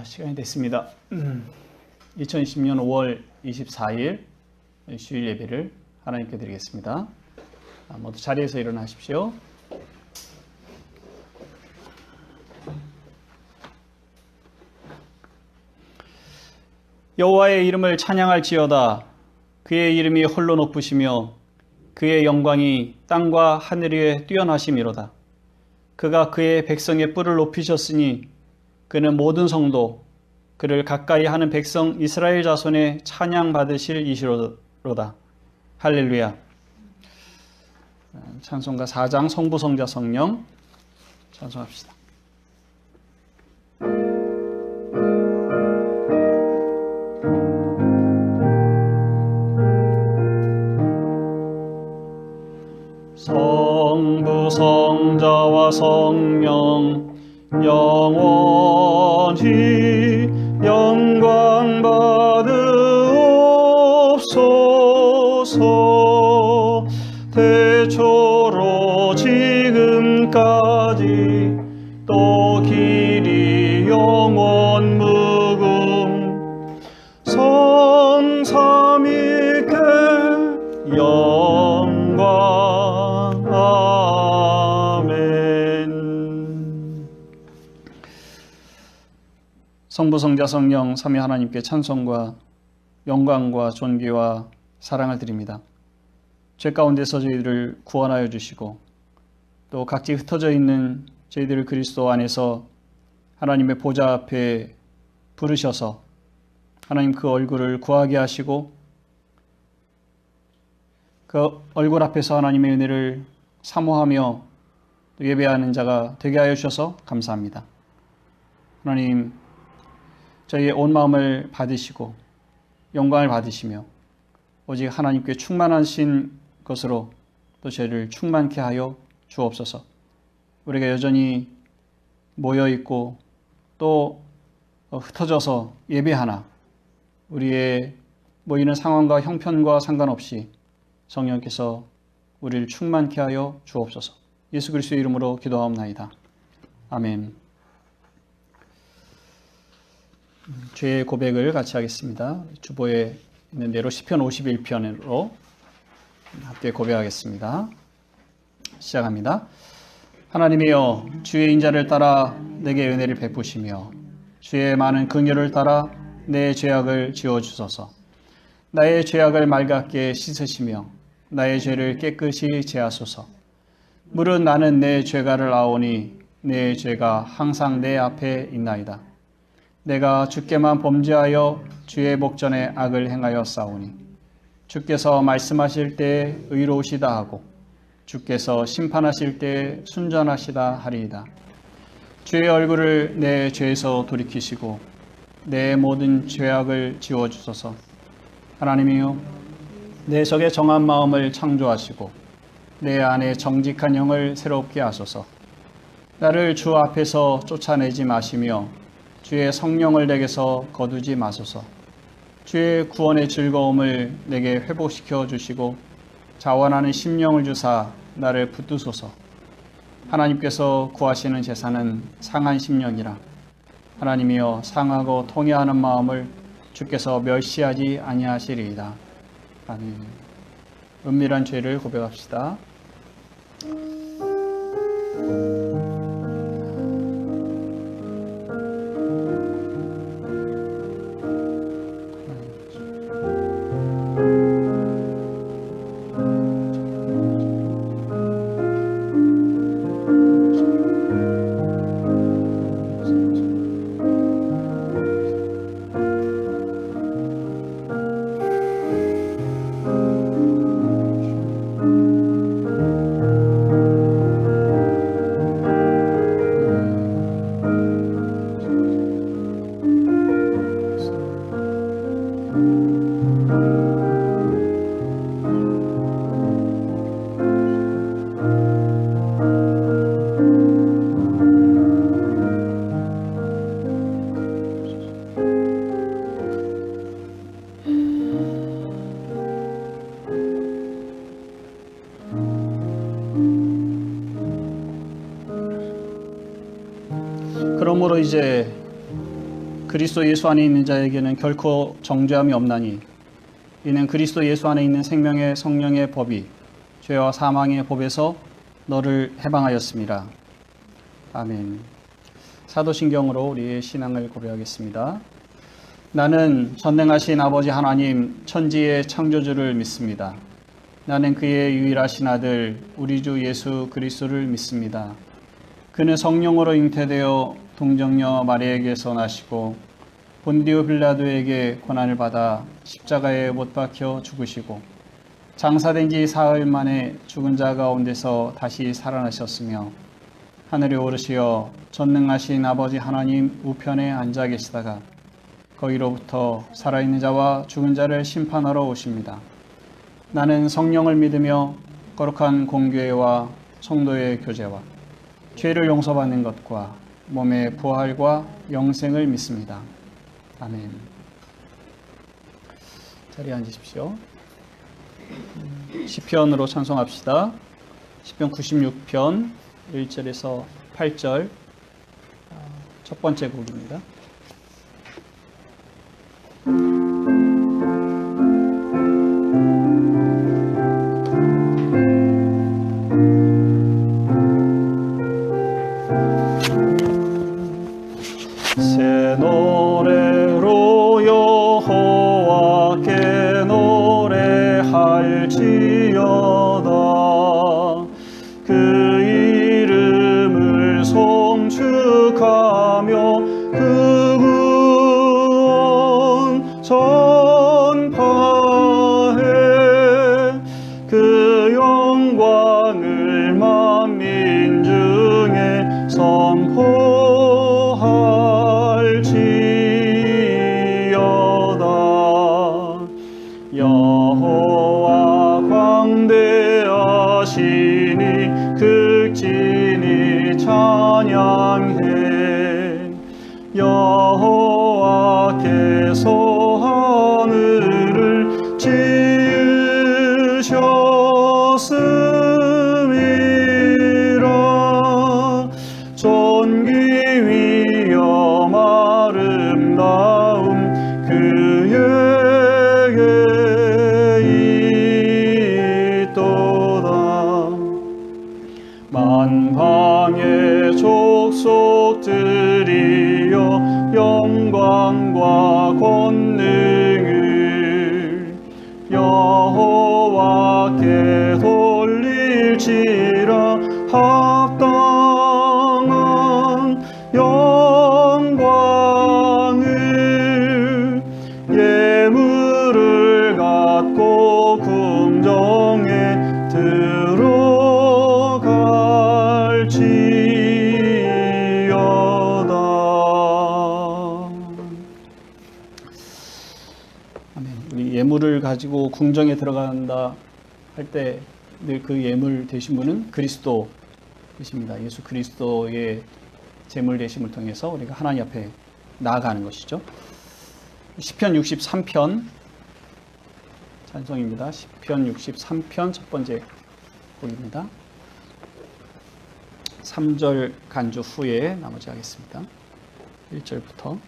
시간이 됐습니다. 2020년 5월 24일 주일 예배를 하나님께 드리겠습니다. 모두 자리에서 일어나십시오. 여호와의 이름을 찬양할지어다. 그의 이름이 홀로 높으시며 그의 영광이 땅과 하늘 위에 뛰어나심이로다. 그가 그의 백성의 뿔을 높이셨으니 그는 모든 성도, 그를 가까이 하는 백성 이스라엘 자손의 찬양 받으실 이시로다. 할렐루야. 찬송가 4장 성부, 성자, 성령 찬송합시다. 성부, 성자와 성령 영원히 영광 받으옵소서. 태초로 지금까지 또 길이 영원 무궁 성삼위께 영광. 아멘. 성부, 성자, 성령 삼위 하나님께 찬송과 영광과 존귀와 사랑을 드립니다. 죄 가운데서 저희들을 구원하여 주시고 또 각지 흩어져 있는 저희들을 그리스도 안에서 하나님의 보좌 앞에 부르셔서 하나님 그 얼굴을 구하게 하시고 그 얼굴 앞에서 하나님의 은혜를 사모하며 예배하는 자가 되게 하여 주셔서 감사합니다. 하나님, 저희의 온 마음을 받으시고 영광을 받으시며 오직 하나님께 충만하신 것으로 또 저희를 충만케 하여 주옵소서. 우리가 여전히 모여있고 또 흩어져서 예배하나 우리의 모이는 상황과 형편과 상관없이 성령께서 우리를 충만케 하여 주옵소서. 예수 그리스도의 이름으로 기도하옵나이다. 아멘. 죄의 고백을 같이 하겠습니다. 주보에 있는 대로 시편 51편으로 함께 고백하겠습니다. 시작합니다. 하나님이여, 주의 인자를 따라 내게 은혜를 베푸시며 주의 많은 긍휼을 따라 내 죄악을 지워주소서. 나의 죄악을 맑게 씻으시며 나의 죄를 깨끗이 제하소서. 물은 나는 내 죄가를 아오니 내 죄가 항상 내 앞에 있나이다. 내가 주께만 범죄하여 주의 목전에 악을 행하여 싸우니 주께서 말씀하실 때 의로우시다 하고 주께서 심판하실 때 순전하시다 하리이다. 주의 얼굴을 내 죄에서 돌이키시고 내 모든 죄악을 지워주소서. 하나님이여, 내 속에 정한 마음을 창조하시고 내 안에 정직한 영을 새롭게 하소서. 나를 주 앞에서 쫓아내지 마시며 주의 성령을 내게서 거두지 마소서. 주의 구원의 즐거움을 내게 회복시켜 주시고 자원하는 심령을 주사 나를 붙드소서. 하나님께서 구하시는 제사는 상한 심령이라. 하나님이여, 상하고 통회하는 마음을 주께서 멸시하지 아니하시리이다. 아멘. 은밀한 죄를 고백합시다. 그러므로 이제 그리스도 예수 안에 있는 자에게는 결코 정죄함이 없나니 이는 그리스도 예수 안에 있는 생명의 성령의 법이 죄와 사망의 법에서 너를 해방하였습니다. 아멘. 사도신경으로 우리의 신앙을 고백하겠습니다. 나는 전능하신 아버지 하나님 천지의 창조주를 믿습니다. 나는 그의 유일하신 아들 우리 주 예수 그리스도를 믿습니다. 그는 성령으로 잉태되어 동정녀 마리아에게서 나시고 본디오 빌라도에게 고난을 받아 십자가에 못 박혀 죽으시고 장사된 지 사흘 만에 죽은 자 가운데서 다시 살아나셨으며 하늘에 오르시어 전능하신 아버지 하나님 우편에 앉아 계시다가 거기로부터 살아있는 자와 죽은 자를 심판하러 오십니다. 나는 성령을 믿으며 거룩한 공교회와 성도의 교제와 죄를 용서받는 것과 몸의 부활과 영생을 믿습니다. 아멘. 자리에 앉으십시오. 시편으로 찬송합시다. 시편 96편 1절에서 8절 첫 번째 곡입니다. 새 노래로 여호와께 노래할지어다. 그 이름을 송축하며 그 구원 전파해 그 영광을 만민 중에 선포할지어다. 여호와 광대하시니 극진히 찬양해. 여호와께서 하늘을 지으셨음이라. 존귀 위엄 아름다움 그에게 있도다. 만방의 족속들이여 영광과 권능을 여호와께 돌릴지라. 합당한 영광을 예물을 갖고 궁정에 들어갈지어다. 아멘. 우리 예물을 가지고 궁정에 들어간다 할 때 늘 그 예물 되신 분은 그리스도이십니다. 예수 그리스도의 제물 되심을 통해서 우리가 하나님 앞에 나아가는 것이죠. 시편 63편 찬송입니다. 시편 63편 첫 번째 곡입니다. 3절 간주 후에 나머지 하겠습니다. 1절부터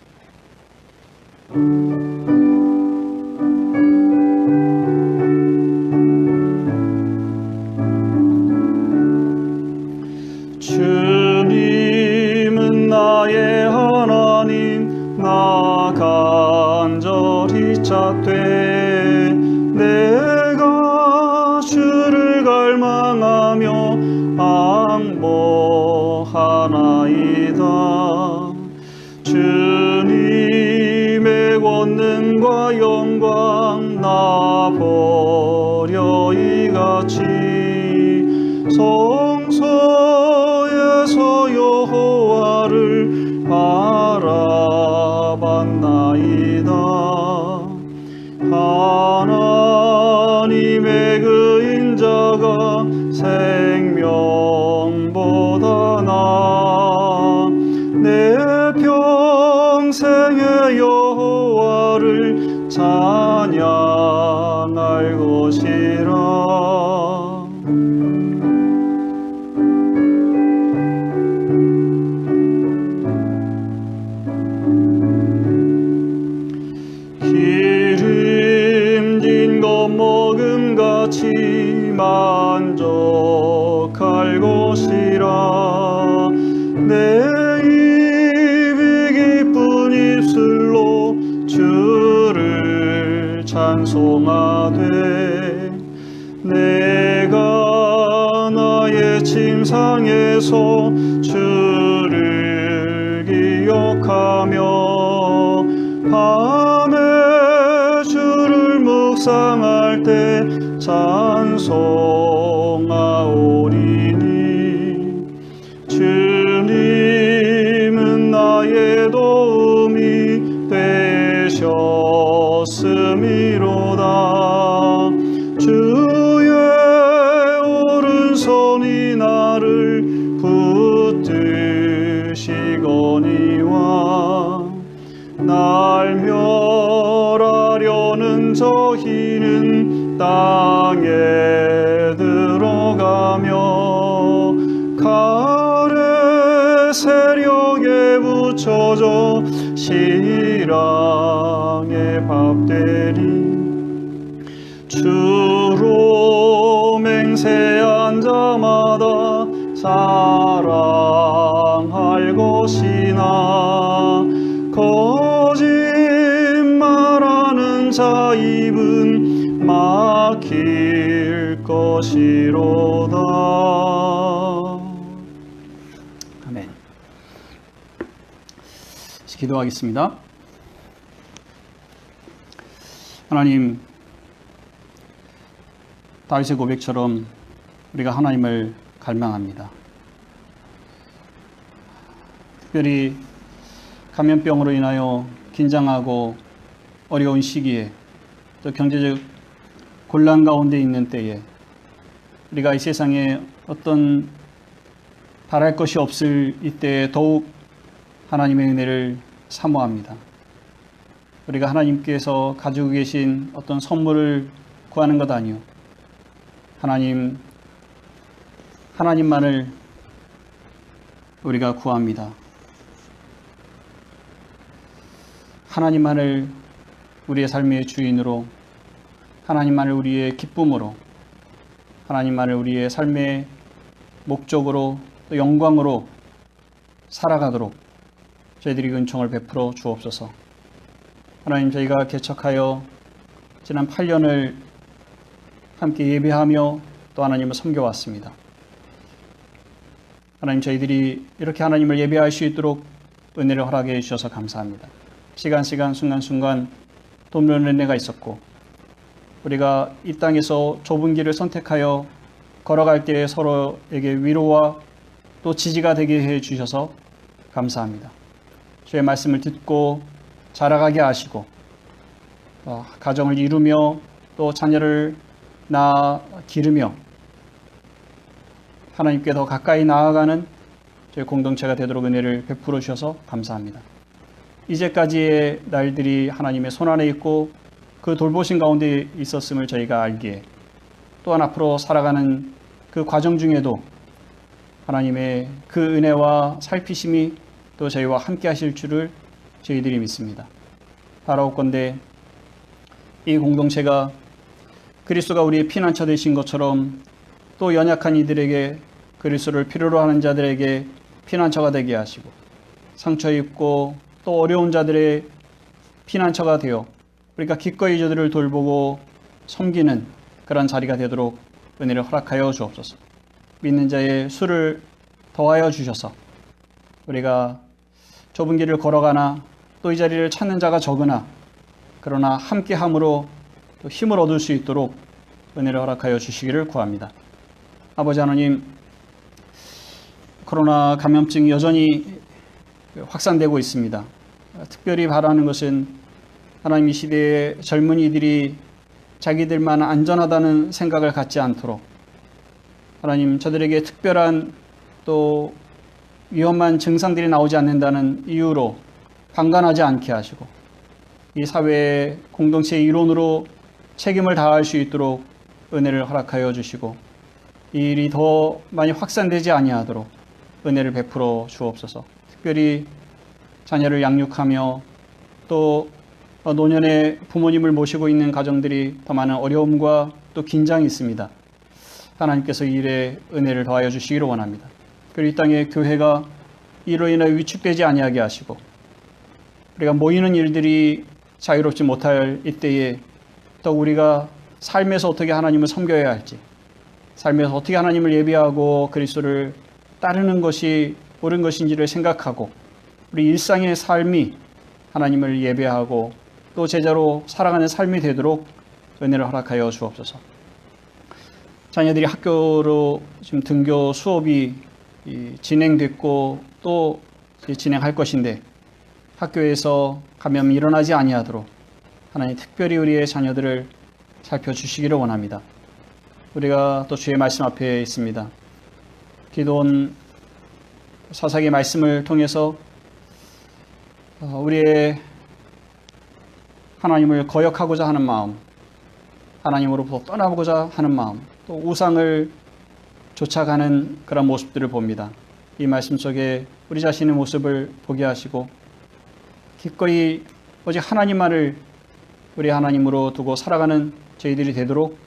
주님은 나의 하나님 나 간절히 찾되 내가 주를 갈망하며 앙모하나이다. 주님의 권능과 영광 나 보려 이같이 성소에서 여호와를 바라봤나이다. 하나님의 그 인자가 생명보다 나아 내 평생의 여호와를 찬양할 것이라. 만족할 것이라. 내 입이 기쁜 입술로 주를 찬송하되 내가 나의 침상에서 주를 기억하며 밤에 주를 묵상할 때 찬송하오리니. 주님은 나의 도움이 되셨음이로다. 주의 오른손이 나를 붙드시거니와 날 멸하려는 저희는 땅에 들어가며 칼의 세력에 붙여져 실랑에 밥되리. 주로 맹세한 자마다 사랑할 것이나 거짓말하는 자 입은 막힐 것이로다. 아멘. 기도하겠습니다. 하나님, 다윗의 고백처럼 우리가 하나님을 갈망합니다. 특별히 감염병으로 인하여 긴장하고 어려운 시기에 또 경제적 곤란 가운데 있는 때에 우리가 이 세상에 어떤 바랄 것이 없을 이때에 더욱 하나님의 은혜를 사모합니다. 우리가 하나님께서 가지고 계신 어떤 선물을 구하는 것 아니요, 하나님만을 우리가 구합니다. 하나님만을 우리의 삶의 주인으로, 하나님만을 우리의 기쁨으로, 하나님만을 우리의 삶의 목적으로 또 영광으로 살아가도록 저희들이 은총을 베풀어 주옵소서. 하나님, 저희가 개척하여 지난 8년을 함께 예배하며 또 하나님을 섬겨왔습니다. 하나님, 저희들이 이렇게 하나님을 예배할 수 있도록 은혜를 허락해 주셔서 감사합니다. 시간 순간순간 돕는 은혜가 있었고, 우리가 이 땅에서 좁은 길을 선택하여 걸어갈 때에 서로에게 위로와 또 지지가 되게 해 주셔서 감사합니다. 주의 말씀을 듣고 자라가게 하시고 가정을 이루며 또 자녀를 기르며 하나님께 더 가까이 나아가는 저희 공동체가 되도록 은혜를 베풀어 주셔서 감사합니다. 이제까지의 날들이 하나님의 손안에 있고 그 돌보신 가운데 있었음을 저희가 알기에, 또한 앞으로 살아가는 그 과정 중에도 하나님의 그 은혜와 살피심이 또 저희와 함께 하실 줄을 저희들이 믿습니다. 바라옵건대 이 공동체가 그리스도가 우리의 피난처 되신 것처럼 또 연약한 이들에게, 그리스도를 필요로 하는 자들에게 피난처가 되게 하시고, 상처 입고 또 어려운 자들의 피난처가 되어 우리가 기꺼이 저들을 돌보고 섬기는 그런 자리가 되도록 은혜를 허락하여 주옵소서. 믿는 자의 수를 더하여 주셔서 우리가 좁은 길을 걸어가나 또 이 자리를 찾는 자가 적으나 그러나 함께함으로 또 힘을 얻을 수 있도록 은혜를 허락하여 주시기를 구합니다. 아버지 하나님, 코로나 감염증이 여전히 확산되고 있습니다. 특별히 바라는 것은 하나님, 이 시대의 젊은이들이 자기들만 안전하다는 생각을 갖지 않도록 하나님, 저들에게 특별한 또 위험한 증상들이 나오지 않는다는 이유로 방관하지 않게 하시고, 이 사회의 공동체의 일원으로 책임을 다할 수 있도록 은혜를 허락하여 주시고, 이 일이 더 많이 확산되지 아니하도록 은혜를 베풀어 주옵소서. 특별히 자녀를 양육하며 또 노년에 부모님을 모시고 있는 가정들이 더 많은 어려움과 또 긴장이 있습니다. 하나님께서 이 일에 은혜를 더하여 주시기를 원합니다. 그리고 이 땅의 교회가 이로 인해 위축되지 아니하게 하시고 우리가 모이는 일들이 자유롭지 못할 이때에 또 우리가 삶에서 어떻게 하나님을 섬겨야 할지, 삶에서 어떻게 하나님을 예배하고 그리스도를 따르는 것이 옳은 것인지를 생각하고 우리 일상의 삶이 하나님을 예배하고 또 제자로 살아가는 삶이 되도록 은혜를 허락하여 주옵소서. 자녀들이 학교로 지금 등교 수업이 진행됐고 또 진행할 것인데 학교에서 감염이 일어나지 아니하도록 하나님 특별히 우리의 자녀들을 살펴주시기를 원합니다. 우리가 또 주의 말씀 앞에 있습니다. 기도원 사사기 말씀을 통해서 우리의 하나님을 거역하고자 하는 마음, 하나님으로부터 떠나보고자 하는 마음, 또 우상을 쫓아가는 그런 모습들을 봅니다. 이 말씀 속에 우리 자신의 모습을 보게 하시고 기꺼이 오직 하나님만을 우리 하나님으로 두고 살아가는 저희들이 되도록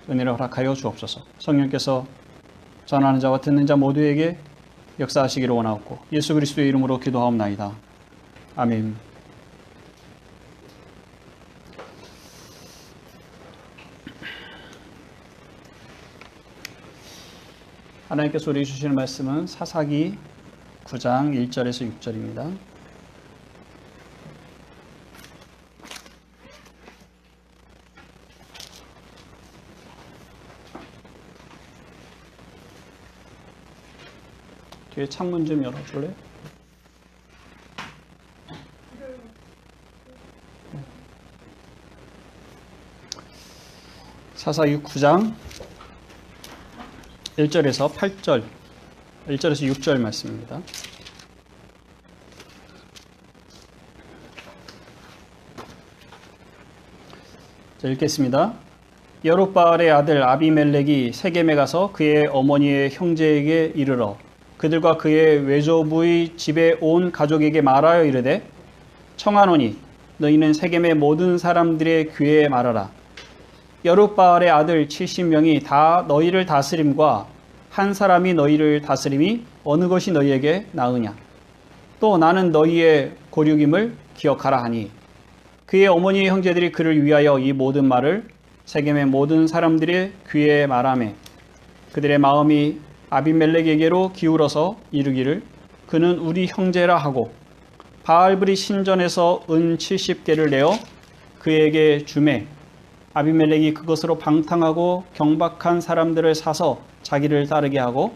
은혜를 허락하여 주옵소서. 성령께서 전하는 자와 듣는 자 모두에게 역사하시기를 원하옵고 예수 그리스도의 이름으로 기도하옵나이다. 아멘. 하나님께서 우리에게 주시는 말씀은 사사기 9장 1절에서 6절입니다. 뒤에 창문 좀 열어줄래요? 사사기 9장 1절에서 8절, 1절에서 6절 말씀입니다. 자, 읽겠습니다. 여룻바알의 아들 아비멜렉이 세겜에 가서 그의 어머니의 형제에게 이르러 그들과 그의 외조부의 집에 온 가족에게 말하여 이르되 청하노니 너희는 세겜의 모든 사람들의 귀에 말하라. 여룻바알의 아들 70명이 다 너희를 다스림과 한 사람이 너희를 다스림이 어느 것이 너희에게 나으냐. 또 나는 너희의 고륙임을 기억하라 하니 그의 어머니의 형제들이 그를 위하여 이 모든 말을 세겜의 모든 사람들의 귀에 말하매 그들의 마음이 아비멜렉에게로 기울어서 이르기를 그는 우리 형제라 하고 바알브리 신전에서 은 70개를 내어 그에게 주매 아비멜렉이 그것으로 방탕하고 경박한 사람들을 사서 자기를 따르게 하고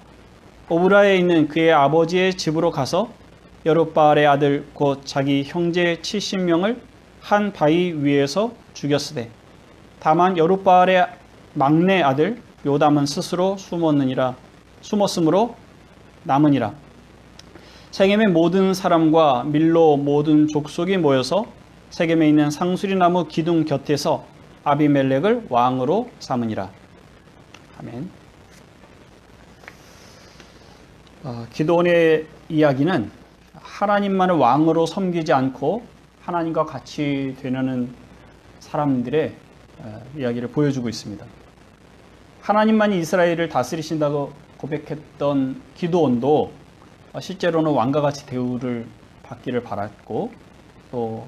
오브라에 있는 그의 아버지의 집으로 가서 여룻바알의 아들 곧 자기 형제 70명을 한 바위 위에서 죽였으되 다만 여룻바알의 막내 아들 요담은 스스로 숨었으므로 남으니라. 세겜의 모든 사람과 밀로 모든 족속이 모여서 세겜에 있는 상수리나무 기둥 곁에서 아비멜렉을 왕으로 삼으니라. 아멘. 기드온의 이야기는 하나님만을 왕으로 섬기지 않고 하나님과 같이 되려는 사람들의 이야기를 보여주고 있습니다. 하나님만이 이스라엘을 다스리신다고 고백했던 기드온도 실제로는 왕과 같이 대우를 받기를 바랐고 또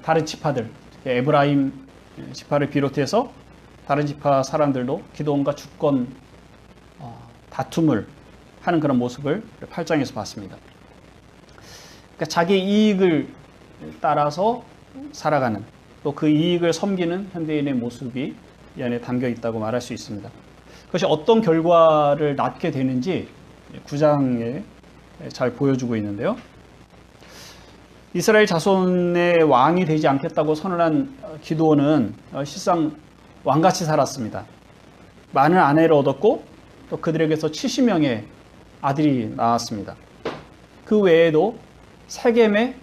다른 지파들, 에브라임 지파를 비롯해서 다른 지파 사람들도 기드온과 주권 다툼을 하는 그런 모습을 8장에서 봤습니다. 그러니까 자기 이익을 따라서 살아가는 또 그 이익을 섬기는 현대인의 모습이 이 안에 담겨 있다고 말할 수 있습니다. 그것이 어떤 결과를 낳게 되는지 9장에 잘 보여주고 있는데요. 이스라엘 자손의 왕이 되지 않겠다고 선언한 기드온은 실상 왕같이 살았습니다. 많은 아내를 얻었고 또 그들에게서 70명의 아들이 나왔습니다. 그 외에도 세겜에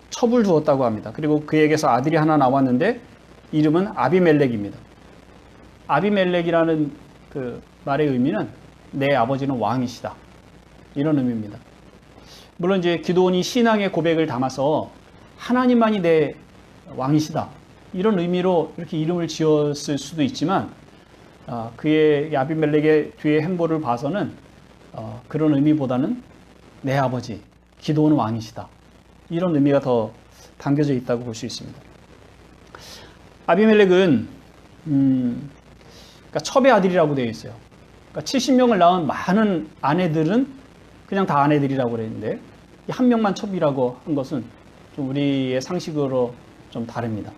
첩을 두었다고 합니다. 그리고 그에게서 아들이 하나 나왔는데 이름은 아비멜렉입니다. 아비멜렉이라는 그 말의 의미는 내 아버지는 왕이시다, 이런 의미입니다. 물론 이제 기드온이 신앙의 고백을 담아서 하나님만이 내 왕이시다, 이런 의미로 이렇게 이름을 지었을 수도 있지만 그의 아비멜렉의 뒤의 행보를 봐서는 그런 의미보다는 내 아버지 기드온은 왕이시다, 이런 의미가 더 담겨져 있다고 볼 수 있습니다. 아비멜렉은 그러니까 첩의 아들이라고 되어 있어요. 그러니까 70명을 낳은 많은 아내들은 그냥 다 아내들이라고 그랬는데 한 명만 첩이라고 한 것은 좀 우리의 상식으로 좀 다릅니다.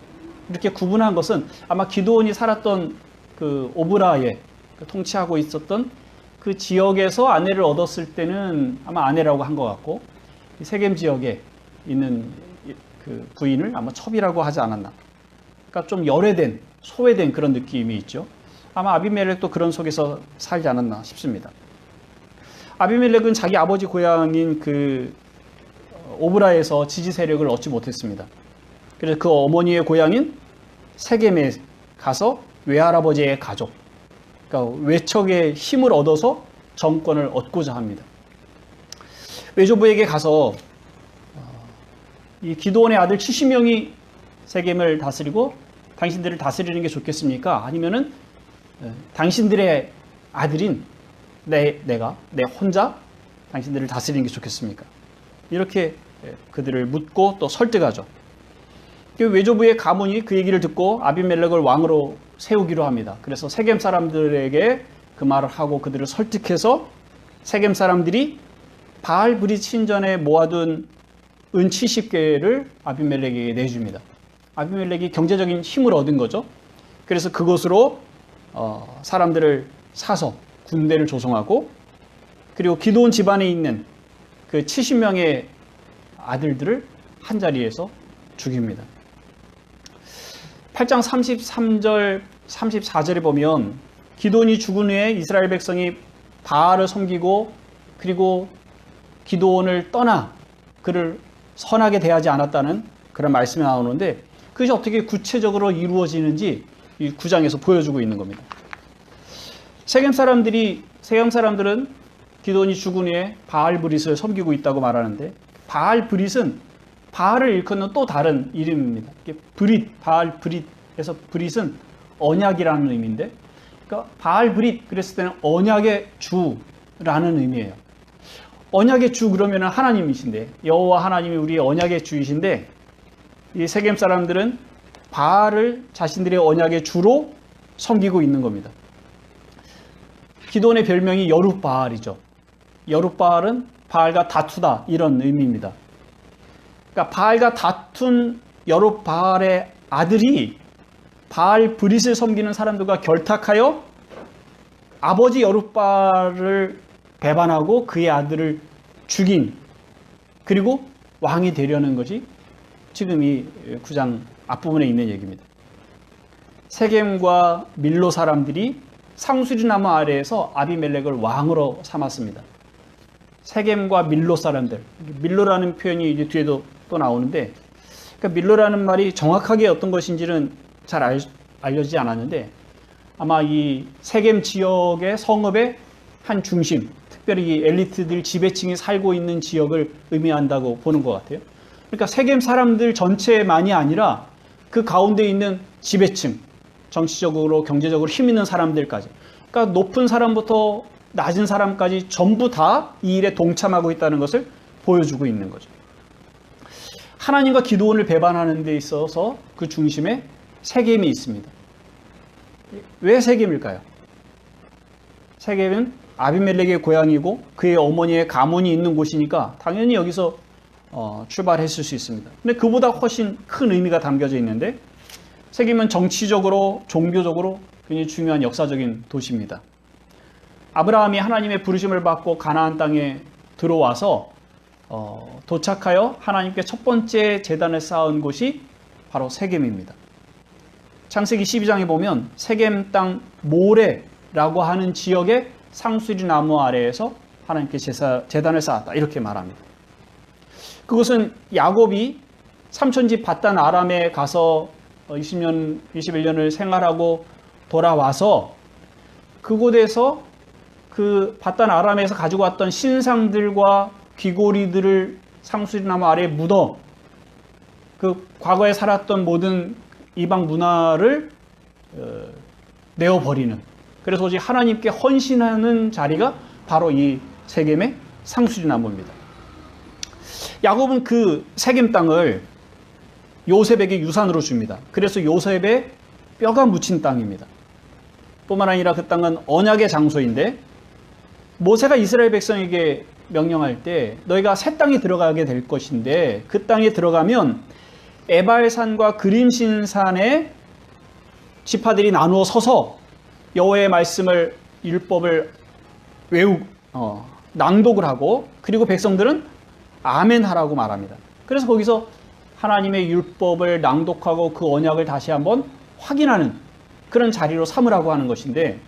이렇게 구분한 것은 아마 기드온이 살았던 그 오브라에 통치하고 있었던 그 지역에서 아내를 얻었을 때는 아마 아내라고 한 것 같고, 세겜 지역에 있는 그 부인을 아마 첩이라고 하지 않았나. 그러니까 좀 열애된, 소외된 그런 느낌이 있죠. 아마 아비멜렉도 그런 속에서 살지 않았나 싶습니다. 아비멜렉은 자기 아버지 고향인 그 오브라에서 지지 세력을 얻지 못했습니다. 그래서 그 어머니의 고향인 세겜에 가서 외할아버지의 가족, 그러니까 외척의 힘을 얻어서 정권을 얻고자 합니다. 외조부에게 가서 이 기드온의 아들 70명이 세겜을 다스리고 당신들을 다스리는 게 좋겠습니까? 아니면은 당신들의 아들인 내 혼자 당신들을 다스리는 게 좋겠습니까? 이렇게 그들을 묻고 또 설득하죠. 외조부의 가문이 그 얘기를 듣고 아비멜렉을 왕으로 세우기로 합니다. 그래서 세겜 사람들에게 그 말을 하고 그들을 설득해서 세겜 사람들이 바알 브릿 신전에 모아둔 은 70개를 아비멜렉에게 내줍니다. 아비멜렉이 경제적인 힘을 얻은 거죠. 그래서 그곳으로 사람들을 사서 군대를 조성하고, 그리고 기드온 집안에 있는 그 70명의 아들들을 한 자리에서 죽입니다. 8장 33절, 34절에 보면 기드온이 죽은 후에 이스라엘 백성이 바알을 섬기고 그리고 기드온을 떠나 그를 선하게 대하지 않았다는 그런 말씀이 나오는데, 그것이 어떻게 구체적으로 이루어지는지 이 9장에서 보여주고 있는 겁니다. 세겜 사람들은 기드온이 죽은 후에 바알 브릿을 섬기고 있다고 말하는데, 바알 브릿은 바알을 일컫는 또 다른 이름입니다. 브릿, 바알 브릿에서 브릿은 언약이라는 의미인데, 그러니까 바알 브릿 그랬을 때는 언약의 주라는 의미예요. 언약의 주 그러면 하나님이신데, 여호와 하나님이 우리의 언약의 주이신데, 이 세겜 사람들은 바알을 자신들의 언약의 주로 섬기고 있는 겁니다. 기드온의 별명이 여룻바알이죠. 여룻바알은 바알과 다투다, 이런 의미입니다. 그러니까 바알과 다툰 여룻바알의 아들이 바알 브릿을 섬기는 사람들과 결탁하여 아버지 여룻바알을 배반하고 그의 아들을 죽인, 그리고 왕이 되려는 것이 지금 이 9장 앞부분에 있는 얘기입니다. 세겜과 밀로 사람들이 상수리나무 아래에서 아비멜렉을 왕으로 삼았습니다. 세겜과 밀로 사람들, 밀로라는 표현이 이제 뒤에도 또 나오는데, 그러니까 밀로라는 말이 정확하게 어떤 것인지는 잘 알려지지 않았는데, 아마 이 세겜 지역의 성읍의 한 중심, 특별히 이 엘리트들 지배층이 살고 있는 지역을 의미한다고 보는 것 같아요. 그러니까 세겜 사람들 전체만이 아니라 그 가운데 있는 지배층, 정치적으로 경제적으로 힘 있는 사람들까지, 그러니까 높은 사람부터 낮은 사람까지 전부 다 이 일에 동참하고 있다는 것을 보여주고 있는 거죠. 하나님과 기드온을 배반하는 데 있어서 그 중심에 세겜이 있습니다. 왜 세겜일까요? 세겜은 아비멜렉의 고향이고 그의 어머니의 가문이 있는 곳이니까 당연히 여기서 출발했을 수 있습니다. 근데 그보다 훨씬 큰 의미가 담겨져 있는데, 세겜은 정치적으로, 종교적으로 굉장히 중요한 역사적인 도시입니다. 아브라함이 하나님의 부르심을 받고 가나안 땅에 들어와서 도착하여 하나님께 첫 번째 제단을 쌓은 곳이 바로 세겜입니다. 창세기 12장에 보면 세겜 땅 모레라고 하는 지역의 상수리 나무 아래에서 하나님께 제단을 쌓았다, 이렇게 말합니다. 그것은 야곱이 삼촌집 밧단 아람에 가서 21년을 생활하고 돌아와서 그곳에서 그 밧단 아람에서 가지고 왔던 신상들과 귀고리들을 상수리나무 아래에 묻어 그 과거에 살았던 모든 이방 문화를 내어버리는 그래서 오직 하나님께 헌신하는 자리가 바로 이 세겜의 상수리 나무입니다. 야곱은 그 세겜 땅을 요셉에게 유산으로 줍니다. 그래서 요셉의 뼈가 묻힌 땅입니다. 뿐만 아니라 그 땅은 언약의 장소인데 모세가 이스라엘 백성에게 명령할 때 너희가 새 땅에 들어가게 될 것인데 그 땅에 들어가면 에발산과 그림신산에 지파들이 나누어 서서 여호와의 말씀을 율법을 낭독을 하고 그리고 백성들은 아멘 하라고 말합니다. 그래서 거기서 하나님의 율법을 낭독하고 그 언약을 다시 한번 확인하는 그런 자리로 삼으라고 하는 것인데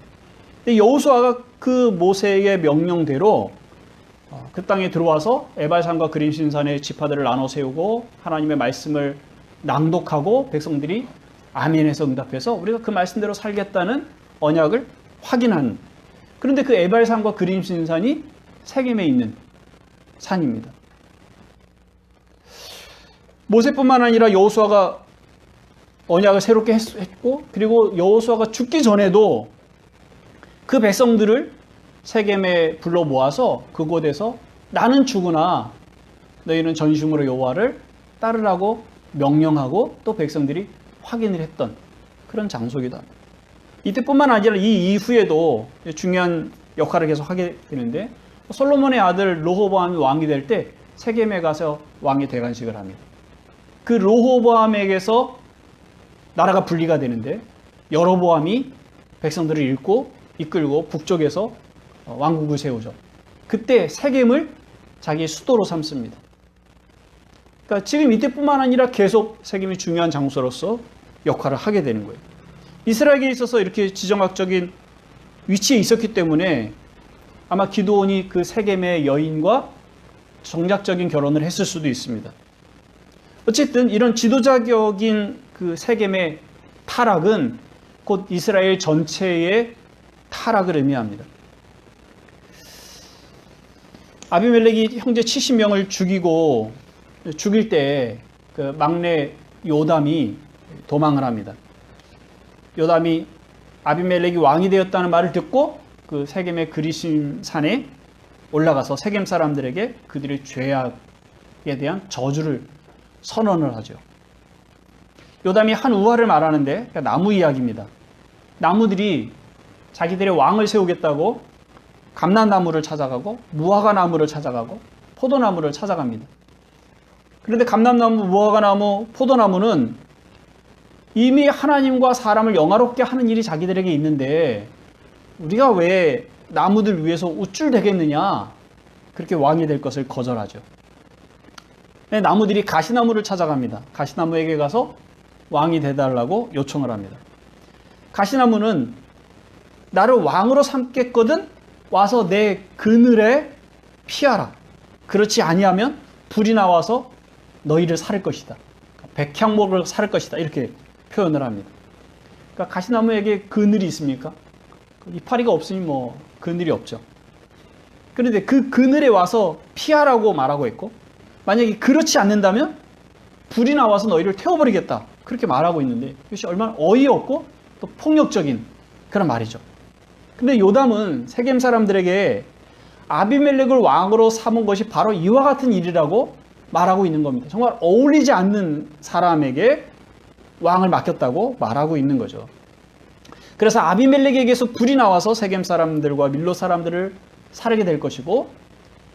여호수아가 그 모세의 명령대로 그 땅에 들어와서 에발산과 그림신산의 지파들을 나눠 세우고 하나님의 말씀을 낭독하고 백성들이 아멘해서 응답해서 우리가 그 말씀대로 살겠다는 언약을 확인하는, 그런데 그 에발산과 그림신산이 세겜에 있는 산입니다. 모세뿐만 아니라 여호수아가 언약을 새롭게 했고 그리고 여호수아가 죽기 전에도 그 백성들을 세겜에 불러 모아서 그곳에서 나는 죽으나 너희는 전심으로 여호와를 따르라고 명령하고 또 백성들이 확인을 했던 그런 장소이다. 이때뿐만 아니라 이 이후에도 중요한 역할을 계속 하게 되는데 솔로몬의 아들 르호보암이 왕이 될 때 세겜에 가서 왕이 대관식을 합니다. 그 르호보암에게서 나라가 분리가 되는데 여로보암이 백성들을 이끌고 북쪽에서 왕국을 세우죠. 그때 세겜을 자기의 수도로 삼습니다. 그러니까 지금 이때뿐만 아니라 계속 세겜이 중요한 장소로서 역할을 하게 되는 거예요. 이스라엘에 있어서 이렇게 지정학적인 위치에 있었기 때문에 아마 기드온이 그 세겜의 여인과 정략적인 결혼을 했을 수도 있습니다. 어쨌든 이런 지도자격인 그 세겜의 타락은 곧 이스라엘 전체의 타락을 의미합니다. 아비멜렉이 형제 70명을 죽일 때 그 막내 요담이 도망을 합니다. 요담이 아비멜렉이 왕이 되었다는 말을 듣고 그 세겜의 그리심 산에 올라가서 세겜 사람들에게 그들의 죄악에 대한 저주를 선언을 하죠. 요담이 한 우화를 말하는데 그러니까 나무 이야기입니다. 나무들이 자기들의 왕을 세우겠다고 감람나무를 찾아가고 무화과나무를 찾아가고 포도나무를 찾아갑니다. 그런데 감람나무, 무화과나무, 포도나무는 이미 하나님과 사람을 영화롭게 하는 일이 자기들에게 있는데 우리가 왜 나무들 위해서 우쭐대겠느냐, 그렇게 왕이 될 것을 거절하죠. 나무들이 가시나무를 찾아갑니다. 가시나무에게 가서 왕이 되달라고 요청을 합니다. 가시나무는 나를 왕으로 삼겠거든 와서 내 그늘에 피하라. 그렇지 아니하면 불이 나와서 너희를 살을 것이다. 백향목을 살을 것이다. 이렇게 표현을 합니다. 그러니까 가시나무에게 그늘이 있습니까? 이파리가 없으니 뭐 그늘이 없죠. 그런데 그 그늘에 와서 피하라고 말하고 있고 만약에 그렇지 않는다면 불이 나와서 너희를 태워버리겠다. 그렇게 말하고 있는데 이것이 얼마나 어이없고 또 폭력적인 그런 말이죠. 근데 요담은 세겜 사람들에게 아비멜렉을 왕으로 삼은 것이 바로 이와 같은 일이라고 말하고 있는 겁니다. 정말 어울리지 않는 사람에게 왕을 맡겼다고 말하고 있는 거죠. 그래서 아비멜렉에게서 불이 나와서 세겜 사람들과 밀로 사람들을 살게 될 것이고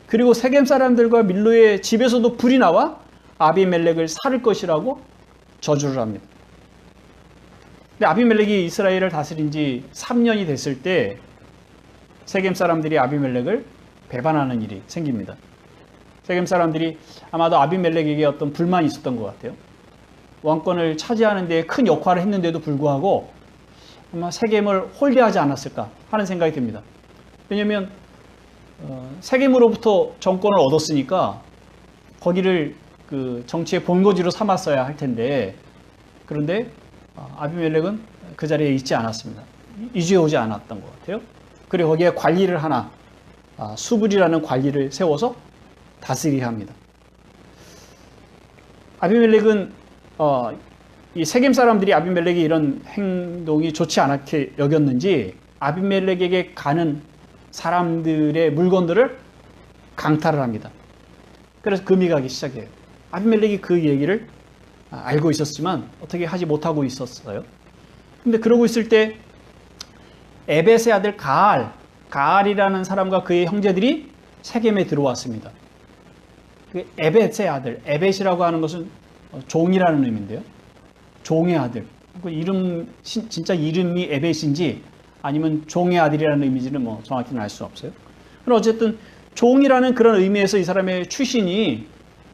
그리고 세겜 사람들과 밀로의 집에서도 불이 나와 아비멜렉을 살을 것이라고 저주를 합니다. 근데 아비멜렉이 이스라엘을 다스린 지 3년이 됐을 때 세겜 사람들이 아비멜렉을 배반하는 일이 생깁니다. 세겜 사람들이 아마도 아비멜렉에게 어떤 불만이 있었던 것 같아요. 왕권을 차지하는 데 큰 역할을 했는데도 불구하고 아마 세겜을 홀대하지 않았을까 하는 생각이 듭니다. 왜냐하면 세겜으로부터 정권을 얻었으니까 거기를 그 정치의 본거지로 삼았어야 할 텐데 그런데 아비멜렉은 그 자리에 있지 않았습니다. 이주해 오지 않았던 것 같아요. 그리고 거기에 관리를 하나 수불이라는 관리를 세워서 다스리게 합니다. 아비멜렉은 이 세겜 사람들이 아비멜렉이 이런 행동이 좋지 않게 여겼는지 아비멜렉에게 가는 사람들의 물건들을 강탈을 합니다. 그래서 금이 가기 시작해요. 아비멜렉이 그 얘기를 알고 있었지만 어떻게 하지 못하고 있었어요. 근데 그러고 있을 때 에벳의 아들 가알이라는 사람과 그의 형제들이 세겜에 들어왔습니다. 그 에벳의 아들, 에벳이라고 하는 것은 종이라는 의미인데요. 종의 아들. 그 이름, 진짜 이름이 에벳인지 아니면 종의 아들이라는 의미인지는 뭐 정확히는 알 수 없어요. 그럼 어쨌든 종이라는 그런 의미에서 이 사람의 출신이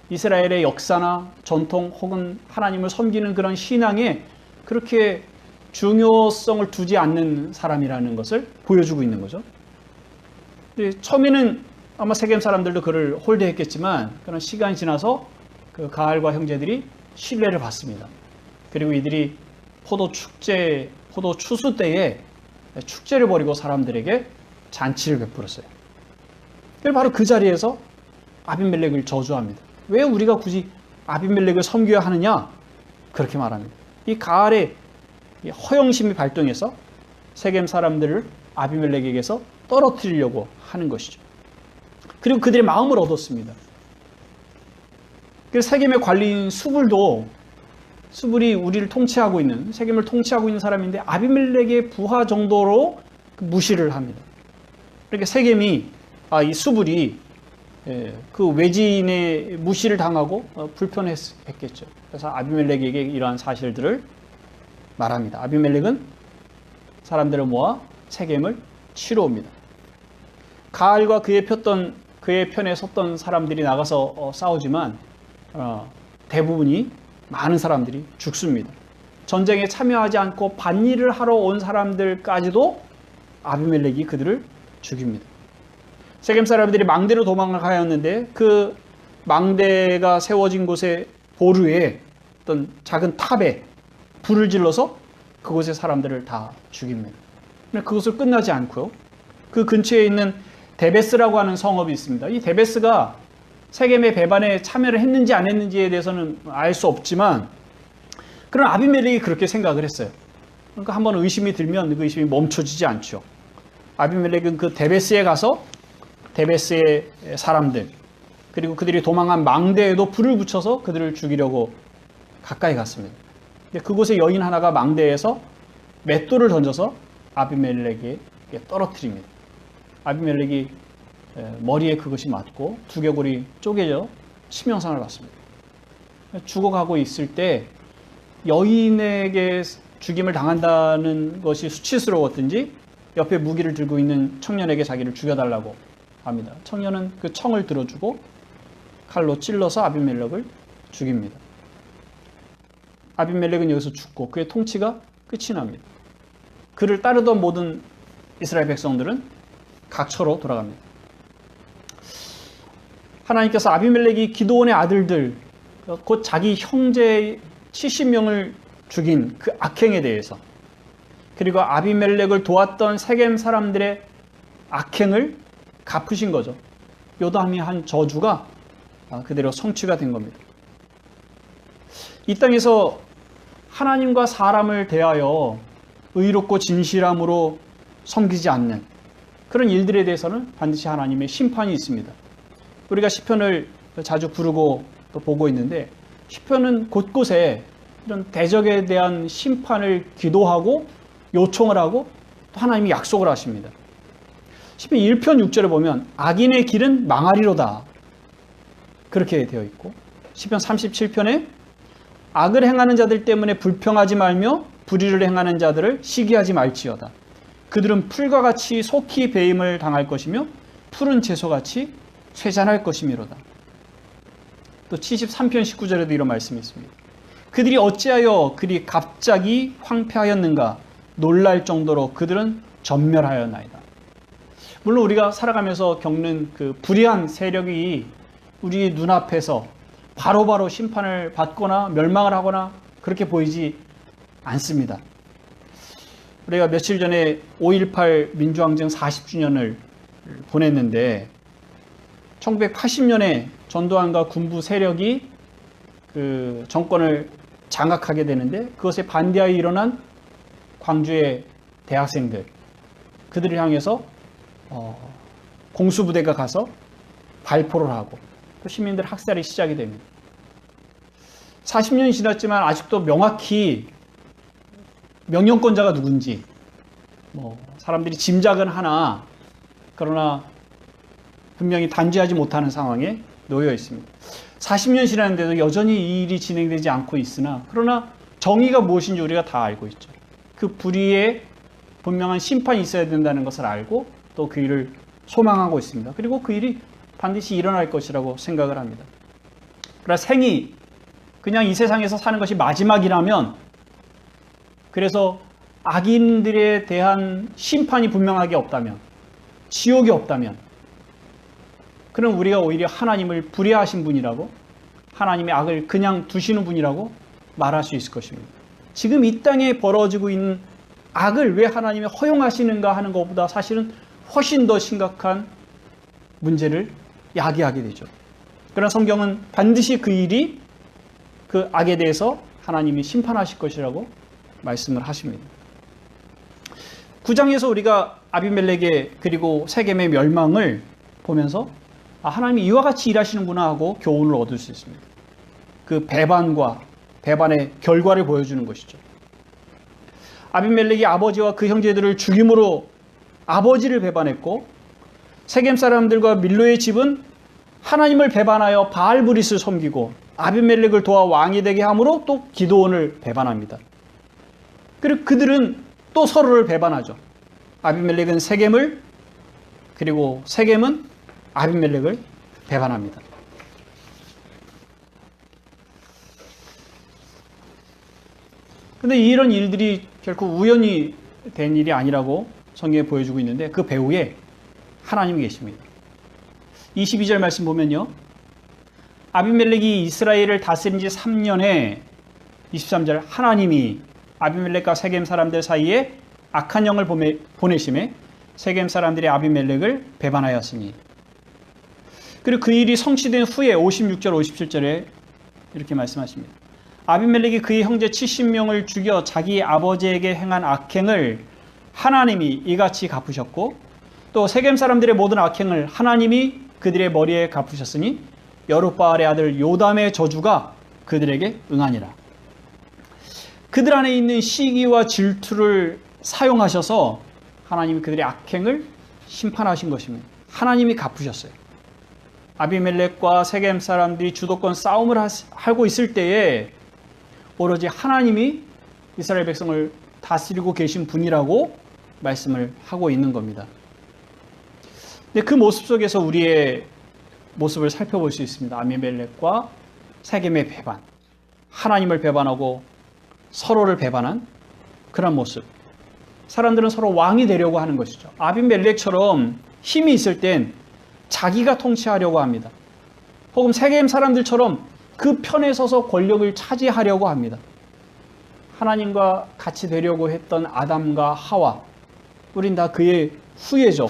이스라엘의 역사나 전통 혹은 하나님을 섬기는 그런 신앙에 그렇게 중요성을 두지 않는 사람이라는 것을 보여주고 있는 거죠. 처음에는 아마 세겜 사람들도 그를 홀대했겠지만 그런 시간이 지나서 그 가알과 형제들이 신뢰를 받습니다. 그리고 이들이 포도 추수 때에 축제를 벌이고 사람들에게 잔치를 베풀었어요. 바로 그 자리에서 아비멜렉을 저주합니다. 왜 우리가 굳이 아비멜렉을 섬겨야 하느냐? 그렇게 말합니다. 이 가알의 허영심이 발동해서 세겜 사람들을 아비멜렉에게서 떨어뜨리려고 하는 것이죠. 그리고 그들의 마음을 얻었습니다. 그래서 세겜의 관리인 수불이 우리를 통치하고 있는, 세겜을 통치하고 있는 사람인데 아비멜렉의 부하 정도로 무시를 합니다. 그러니까 세겜이 이 수불이 그 외지인의 무시를 당하고 불편했겠죠. 그래서 아비멜렉에게 이러한 사실들을 말합니다. 아비멜렉은 사람들을 모아 세겜을 치러 옵니다. 가알과 그의 편에 섰던 사람들이 나가서 싸우지만 대부분이 많은 사람들이 죽습니다. 전쟁에 참여하지 않고 반일을 하러 온 사람들까지도 아비멜렉이 그들을 죽입니다. 세겜 사람들이 망대로 도망을 가였는데 그 망대가 세워진 곳의 보루에 어떤 작은 탑에 불을 질러서 그곳의 사람들을 다 죽입니다. 그것을 끝나지 않고요. 그 근처에 있는 데베스라고 하는 성읍이 있습니다. 이 데베스가 세겜의 배반에 참여를 했는지 안 했는지에 대해서는 알 수 없지만 그런 아비멜렉이 그렇게 생각을 했어요. 그러니까 한번 의심이 들면 그 의심이 멈춰지지 않죠. 아비멜렉은 그 데베스에 가서 데베스의 사람들 그리고 그들이 도망한 망대에도 불을 붙여서 그들을 죽이려고 가까이 갔습니다. 그곳에 여인 하나가 망대에서 맷돌을 던져서 아비멜렉에게 떨어뜨립니다. 아비멜렉이 머리에 그것이 맞고 두개골이 쪼개져 치명상을 받습니다. 죽어가고 있을 때 여인에게 죽임을 당한다는 것이 수치스러웠든지 옆에 무기를 들고 있는 청년에게 자기를 죽여달라고 합니다. 청년은 그 청을 들어주고 칼로 찔러서 아비멜렉을 죽입니다. 아비멜렉은 여기서 죽고 그의 통치가 끝이 납니다. 그를 따르던 모든 이스라엘 백성들은 각처로 돌아갑니다. 하나님께서 아비멜렉이 기드온의 아들들, 곧 자기 형제 70명을 죽인 그 악행에 대해서, 그리고 아비멜렉을 도왔던 세겜 사람들의 악행을 갚으신 거죠. 요담이 한 저주가 그대로 성취가 된 겁니다. 이 땅에서 하나님과 사람을 대하여 의롭고 진실함으로 섬기지 않는 그런 일들에 대해서는 반드시 하나님의 심판이 있습니다. 우리가 시편을 자주 부르고 또 보고 있는데 시편은 곳곳에 이런 대적에 대한 심판을 기도하고 요청을 하고 또 하나님이 약속을 하십니다. 시편 1편 6절에 보면 악인의 길은 망하리로다 그렇게 되어 있고, 시편 37편에 악을 행하는 자들 때문에 불평하지 말며 불의를 행하는 자들을 시기하지 말지어다. 그들은 풀과 같이 속히 배임을 당할 것이며 푸른 채소같이 쇠잔할 것이미로다. 또 73편 19절에도 이런 말씀이 있습니다. 그들이 어찌하여 그리 갑자기 황폐하였는가, 놀랄 정도로 그들은 전멸하였나이다. 물론 우리가 살아가면서 겪는 그 불의한 세력이 우리 눈앞에서 바로바로 심판을 받거나 멸망을 하거나 그렇게 보이지 않습니다. 우리가 며칠 전에 5.18 민주항쟁 40주년을 보냈는데 1980년에 전두환과 군부 세력이 그 정권을 장악하게 되는데 그것에 반대하여 일어난 광주의 대학생들, 그들을 향해서 공수부대가 가서 발포를 하고 또 시민들 학살이 시작이 됩니다. 40년이 지났지만 아직도 명확히 명령권자가 누군지 사람들이 짐작은 하나 그러나 분명히 단죄하지 못하는 상황에 놓여 있습니다. 40년 지났는데도 여전히 이 일이 진행되지 않고 있으나 그러나 정의가 무엇인지 우리가 다 알고 있죠. 그 불의에 분명한 심판이 있어야 된다는 것을 알고 또 그 일을 소망하고 있습니다. 그리고 그 일이 반드시 일어날 것이라고 생각을 합니다. 그러나 생이 그냥 이 세상에서 사는 것이 마지막이라면 그래서 악인들에 대한 심판이 분명하게 없다면 지옥이 없다면 그럼 우리가 오히려 하나님을 불의하신 분이라고 하나님의 악을 그냥 두시는 분이라고 말할 수 있을 것입니다. 지금 이 땅에 벌어지고 있는 악을 왜 하나님이 허용하시는가 하는 것보다 사실은 훨씬 더 심각한 문제를 야기하게 되죠. 그러나 성경은 반드시 그 일이 그 악에 대해서 하나님이 심판하실 것이라고 말씀을 하십니다. 9장에서 우리가 아비멜렉의 그리고 세겜의 멸망을 보면서 하나님이 이와 같이 일하시는구나 하고 교훈을 얻을 수 있습니다. 그 배반의 결과를 보여주는 것이죠. 아비멜렉이 아버지와 그 형제들을 죽임으로 아버지를 배반했고 세겜 사람들과 밀로의 집은 하나님을 배반하여 바알브릿을 섬기고 아비멜렉을 도와 왕이 되게 함으로 또 기드온을 배반합니다. 그리고 그들은 또 서로를 배반하죠. 아비멜렉은 세겜을 그리고 세겜은 아비멜렉을 배반합니다. 그런데 이런 일들이 결코 우연히 된 일이 아니라고 성경에 보여주고 있는데 그 배후에 하나님이 계십니다. 22절 말씀 보면요. 아비멜렉이 이스라엘을 다스린 지 3년에 23절 하나님이 아비멜렉과 세겜 사람들 사이에 악한 영을 보내심에 세겜 사람들이 아비멜렉을 배반하였으니 그리고 그 일이 성취된 후에 56절 57절에 이렇게 말씀하십니다. 아비멜렉이 그의 형제 70명을 죽여 자기 아버지에게 행한 악행을 하나님이 이같이 갚으셨고 또 세겜 사람들의 모든 악행을 하나님이 그들의 머리에 갚으셨으니 여룻바알의 아들 요담의 저주가 그들에게 응하니라. 그들 안에 있는 시기와 질투를 사용하셔서 하나님이 그들의 악행을 심판하신 것입니다. 하나님이 갚으셨어요. 아비멜렉과 세겜 사람들이 주도권 싸움을 하고 있을 때에 오로지 하나님이 이스라엘 백성을 다스리고 계신 분이라고 말씀을 하고 있는 겁니다. 근데 그 모습 속에서 우리의 모습을 살펴볼 수 있습니다. 아비멜렉과 세겜의 배반, 하나님을 배반하고 서로를 배반한 그런 모습. 사람들은 서로 왕이 되려고 하는 것이죠. 아비멜렉처럼 힘이 있을 땐 자기가 통치하려고 합니다. 혹은 세겜 사람들처럼 그 편에 서서 권력을 차지하려고 합니다. 하나님과 같이 되려고 했던 아담과 하와, 우린 다 그의 후예죠.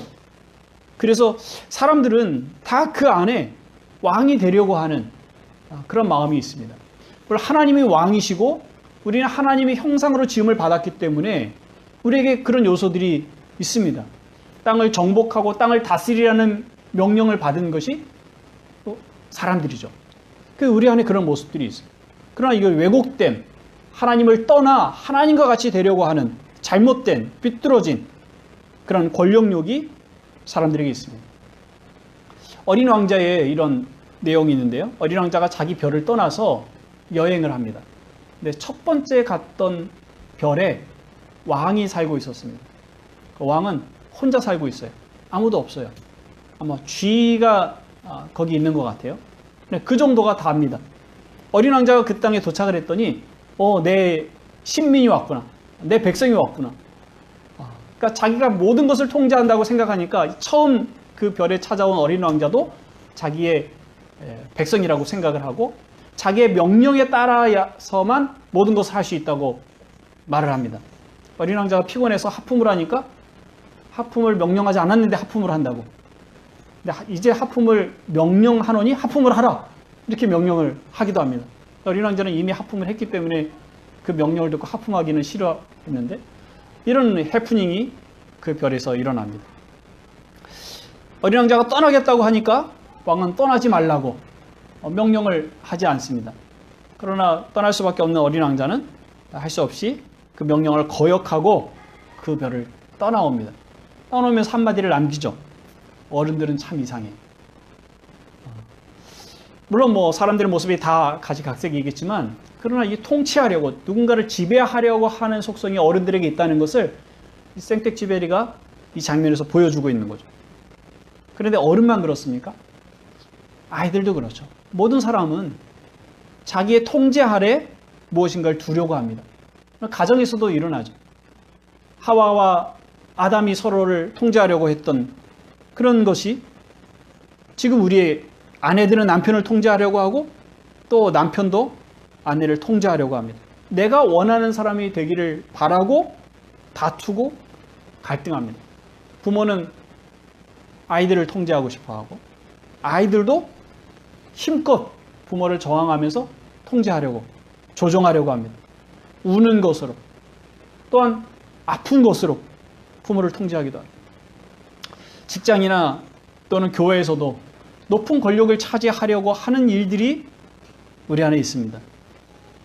그래서 사람들은 다 그 안에 왕이 되려고 하는 그런 마음이 있습니다. 물론 하나님이 왕이시고 우리는 하나님의 형상으로 지음을 받았기 때문에 우리에게 그런 요소들이 있습니다. 땅을 정복하고 땅을 다스리라는 명령을 받은 것이 또 사람들이죠. 우리 안에 그런 모습들이 있어요. 그러나 이걸 왜곡된 하나님을 떠나 하나님과 같이 되려고 하는 잘못된 삐뚤어진 그런 권력욕이 사람들에게 있습니다. 어린 왕자에 이런 내용이 있는데요. 어린 왕자가 자기 별을 떠나서 여행을 합니다. 근데 첫 번째 갔던 별에 왕이 살고 있었습니다. 그 왕은 혼자 살고 있어요. 아무도 없어요. 아마 쥐가 거기 있는 것 같아요. 그 정도가 다입니다. 어린 왕자가 그 땅에 도착을 했더니 내 신민이 왔구나. 내 백성이 왔구나. 그러니까 자기가 모든 것을 통제한다고 생각하니까 처음 그 별에 찾아온 어린 왕자도 자기의 백성이라고 생각을 하고 자기의 명령에 따라서만 모든 것을 할 수 있다고 말을 합니다. 어린 왕자가 피곤해서 하품을 하니까 하품을 명령하지 않았는데 하품을 한다고. 근데 이제 하품을 명령하노니 하품을 하라. 이렇게 명령을 하기도 합니다. 어린 왕자는 이미 하품을 했기 때문에 그 명령을 듣고 하품하기는 싫어했는데 이런 해프닝이 그 별에서 일어납니다. 어린 왕자가 떠나겠다고 하니까 왕은 떠나지 말라고 명령을 하지 않습니다. 그러나 떠날 수밖에 없는 어린 왕자는 할 수 없이 그 명령을 거역하고 그 별을 떠나옵니다. 떠나오면서 한마디를 남기죠. 어른들은 참 이상해. 물론 뭐 사람들의 모습이 다 가지각색이겠지만 그러나 이 통치하려고 누군가를 지배하려고 하는 속성이 어른들에게 있다는 것을 이 생텍쥐베리가 이 장면에서 보여주고 있는 거죠. 그런데 어른만 그렇습니까? 아이들도 그렇죠. 모든 사람은 자기의 통제 아래 무엇인가를 두려고 합니다. 가정에서도 일어나죠. 하와와 아담이 서로를 통제하려고 했던 그런 것이 지금 우리의 아내들은 남편을 통제하려고 하고 또 남편도 아내를 통제하려고 합니다. 내가 원하는 사람이 되기를 바라고 다투고 갈등합니다. 부모는 아이들을 통제하고 싶어하고 아이들도 힘껏 부모를 저항하면서 통제하려고 조종하려고 합니다. 우는 것으로 또한 아픈 것으로 부모를 통제하기도 합니다. 직장이나 또는 교회에서도 높은 권력을 차지하려고 하는 일들이 우리 안에 있습니다.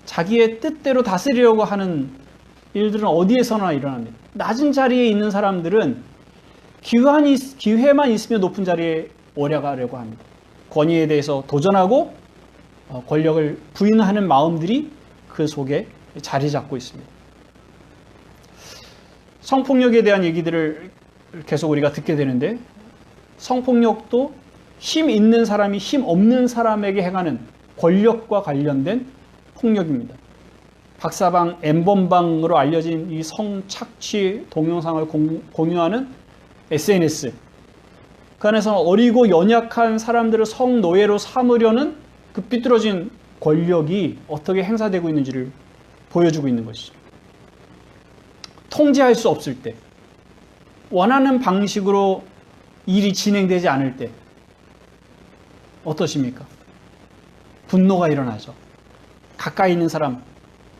자기의 뜻대로 다스리려고 하는 일들은 어디에서나 일어납니다. 낮은 자리에 있는 사람들은 기회만 있으면 높은 자리에 올라가려고 합니다. 권위에 대해서 도전하고 권력을 부인하는 마음들이 그 속에 자리 잡고 있습니다. 성폭력에 대한 얘기들을 계속 우리가 듣게 되는데 성폭력도 힘 있는 사람이 힘 없는 사람에게 행하는 권력과 관련된 폭력입니다. 박사방, N번방으로 알려진 이 성착취 동영상을 공유하는 SNS, 그 안에서 어리고 연약한 사람들을 성노예로 삼으려는 그 삐뚤어진 권력이 어떻게 행사되고 있는지를 보여주고 있는 것이죠. 통제할 수 없을 때, 원하는 방식으로 일이 진행되지 않을 때 어떠십니까? 분노가 일어나죠. 가까이 있는 사람,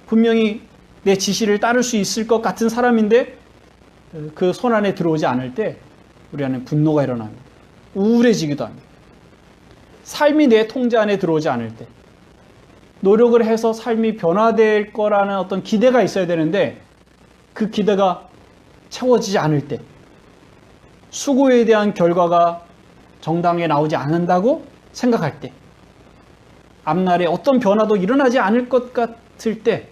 분명히 내 지시를 따를 수 있을 것 같은 사람인데 그 손 안에 들어오지 않을 때 우리 안에 분노가 일어납니다. 우울해지기도 합니다. 삶이 내 통제 안에 들어오지 않을 때, 노력을 해서 삶이 변화될 거라는 어떤 기대가 있어야 되는데 그 기대가 채워지지 않을 때, 수고에 대한 결과가 정당하게 나오지 않는다고 생각할 때, 앞날에 어떤 변화도 일어나지 않을 것 같을 때,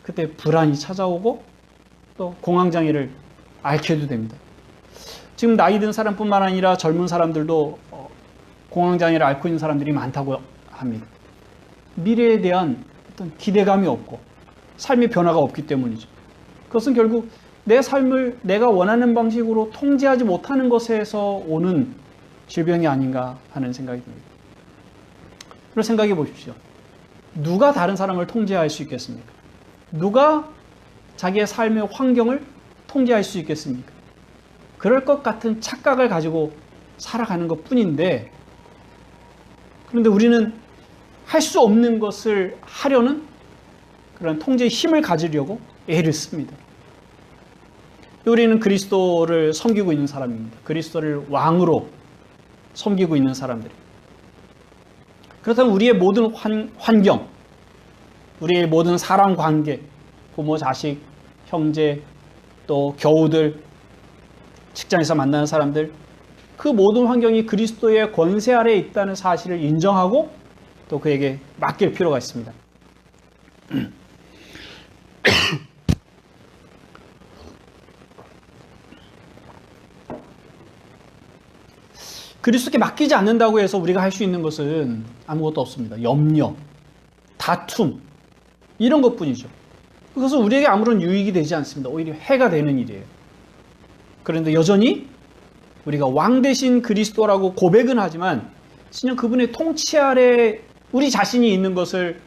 그때 불안이 찾아오고 또 공황장애를 앓게도 됩니다. 지금 나이 든 사람뿐만 아니라 젊은 사람들도 공황장애를 앓고 있는 사람들이 많다고 합니다. 미래에 대한 어떤 기대감이 없고 삶의 변화가 없기 때문이죠. 그것은 결국 내 삶을 내가 원하는 방식으로 통제하지 못하는 것에서 오는 질병이 아닌가 하는 생각이 듭니다. 그런 생각해 보십시오. 누가 다른 사람을 통제할 수 있겠습니까? 누가 자기의 삶의 환경을 통제할 수 있겠습니까? 그럴 것 같은 착각을 가지고 살아가는 것 뿐인데, 그런데 우리는 할 수 없는 것을 하려는 그런 통제의 힘을 가지려고 애를 씁니다. 우리는 그리스도를 섬기고 있는 사람입니다. 그리스도를 왕으로 섬기고 있는 사람들입니다. 그렇다면 우리의 모든 환경, 우리의 모든 사람 관계, 부모, 자식, 형제, 또 겨우들, 직장에서 만나는 사람들, 그 모든 환경이 그리스도의 권세 아래에 있다는 사실을 인정하고 또 그에게 맡길 필요가 있습니다. 그리스도께 맡기지 않는다고 해서 우리가 할 수 있는 것은 아무것도 없습니다. 염려, 다툼, 이런 것뿐이죠. 그것은 우리에게 아무런 유익이 되지 않습니다. 오히려 해가 되는 일이에요. 그런데 여전히 우리가 왕 대신 그리스도라고 고백은 하지만 신령 그분의 통치 아래 우리 자신이 있는 것을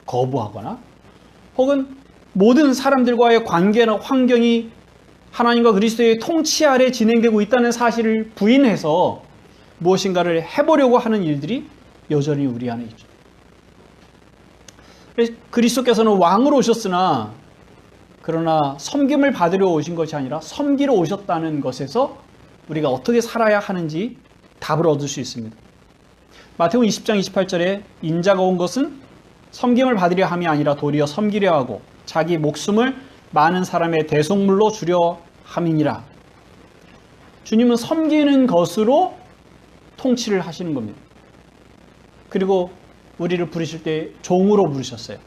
거부하거나 혹은 모든 사람들과의 관계나 환경이 하나님과 그리스도의 통치 아래 진행되고 있다는 사실을 부인해서 무엇인가를 해보려고 하는 일들이 여전히 우리 안에 있죠. 그리스도께서는 왕으로 오셨으나 그러나 섬김을 받으려 오신 것이 아니라 섬기러 오셨다는 것에서 우리가 어떻게 살아야 하는지 답을 얻을 수 있습니다. 마태복음 20장 28절에 인자가 온 것은 섬김을 받으려 함이 아니라 도리어 섬기려 하고 자기 목숨을 많은 사람의 대속물로 주려 함이니라. 주님은 섬기는 것으로 통치를 하시는 겁니다. 그리고 우리를 부르실 때 종으로 부르셨어요.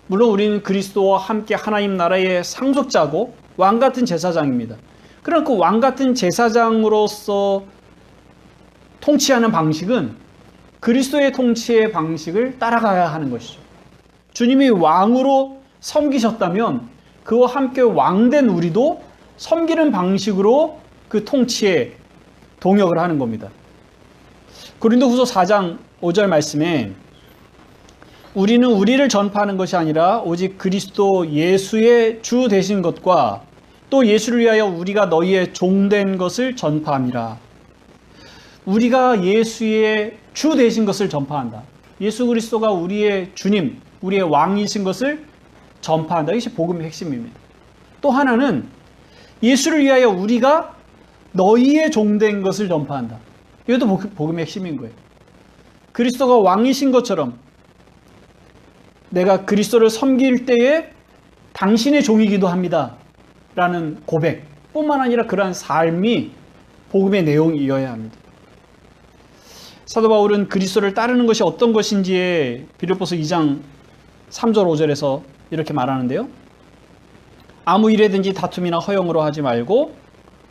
물론 우리는 그리스도와 함께 하나님 나라의 상속자고 왕같은 제사장입니다. 그러나 그 왕같은 제사장으로서 통치하는 방식은 그리스도의 통치의 방식을 따라가야 하는 것이죠. 주님이 왕으로 섬기셨다면 그와 함께 왕된 우리도 섬기는 방식으로 그 통치에 동역을 하는 겁니다. 고린도후서 4장 5절 말씀에 우리는 우리를 전파하는 것이 아니라 오직 그리스도 예수의 주 되신 것과 또 예수를 위하여 우리가 너희의 종된 것을 전파함이라. 우리가 예수의 주 되신 것을 전파한다. 예수 그리스도가 우리의 주님, 우리의 왕이신 것을 전파한다. 이것이 복음의 핵심입니다. 또 하나는 예수를 위하여 우리가 너희의 종된 것을 전파한다. 이것도 복음의 핵심인 거예요. 그리스도가 왕이신 것처럼 내가 그리스도를 섬길 때에 당신의 종이기도 합니다. 라는 고백뿐만 아니라 그러한 삶이 복음의 내용이어야 합니다. 사도 바울은 그리스도를 따르는 것이 어떤 것인지에 빌립보서 2장 3절 5절에서 이렇게 말하는데요. 아무 일에든지 다툼이나 허용으로 하지 말고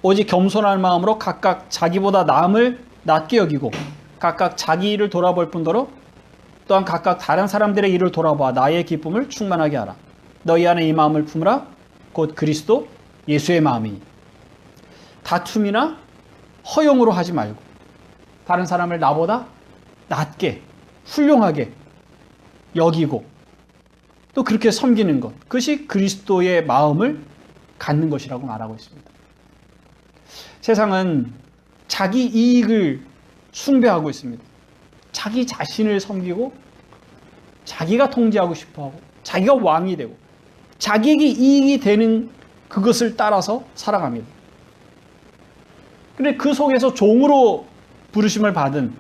오직 겸손한 마음으로 각각 자기보다 남을 낮게 여기고 각각 자기 일을 돌아볼 뿐더러 또한 각각 다른 사람들의 일을 돌아봐 나의 기쁨을 충만하게 하라. 너희 안에 이 마음을 품으라. 곧 그리스도 예수의 마음이니. 다툼이나 허용으로 하지 말고 다른 사람을 나보다 낮게 훌륭하게 여기고 또 그렇게 섬기는 것, 그것이 그리스도의 마음을 갖는 것이라고 말하고 있습니다. 세상은 자기 이익을 숭배하고 있습니다. 자기 자신을 섬기고 자기가 통제하고 싶어하고 자기가 왕이 되고 자기에게 이익이 되는 그것을 따라서 살아갑니다. 그런데 그 속에서 종으로 부르심을 받은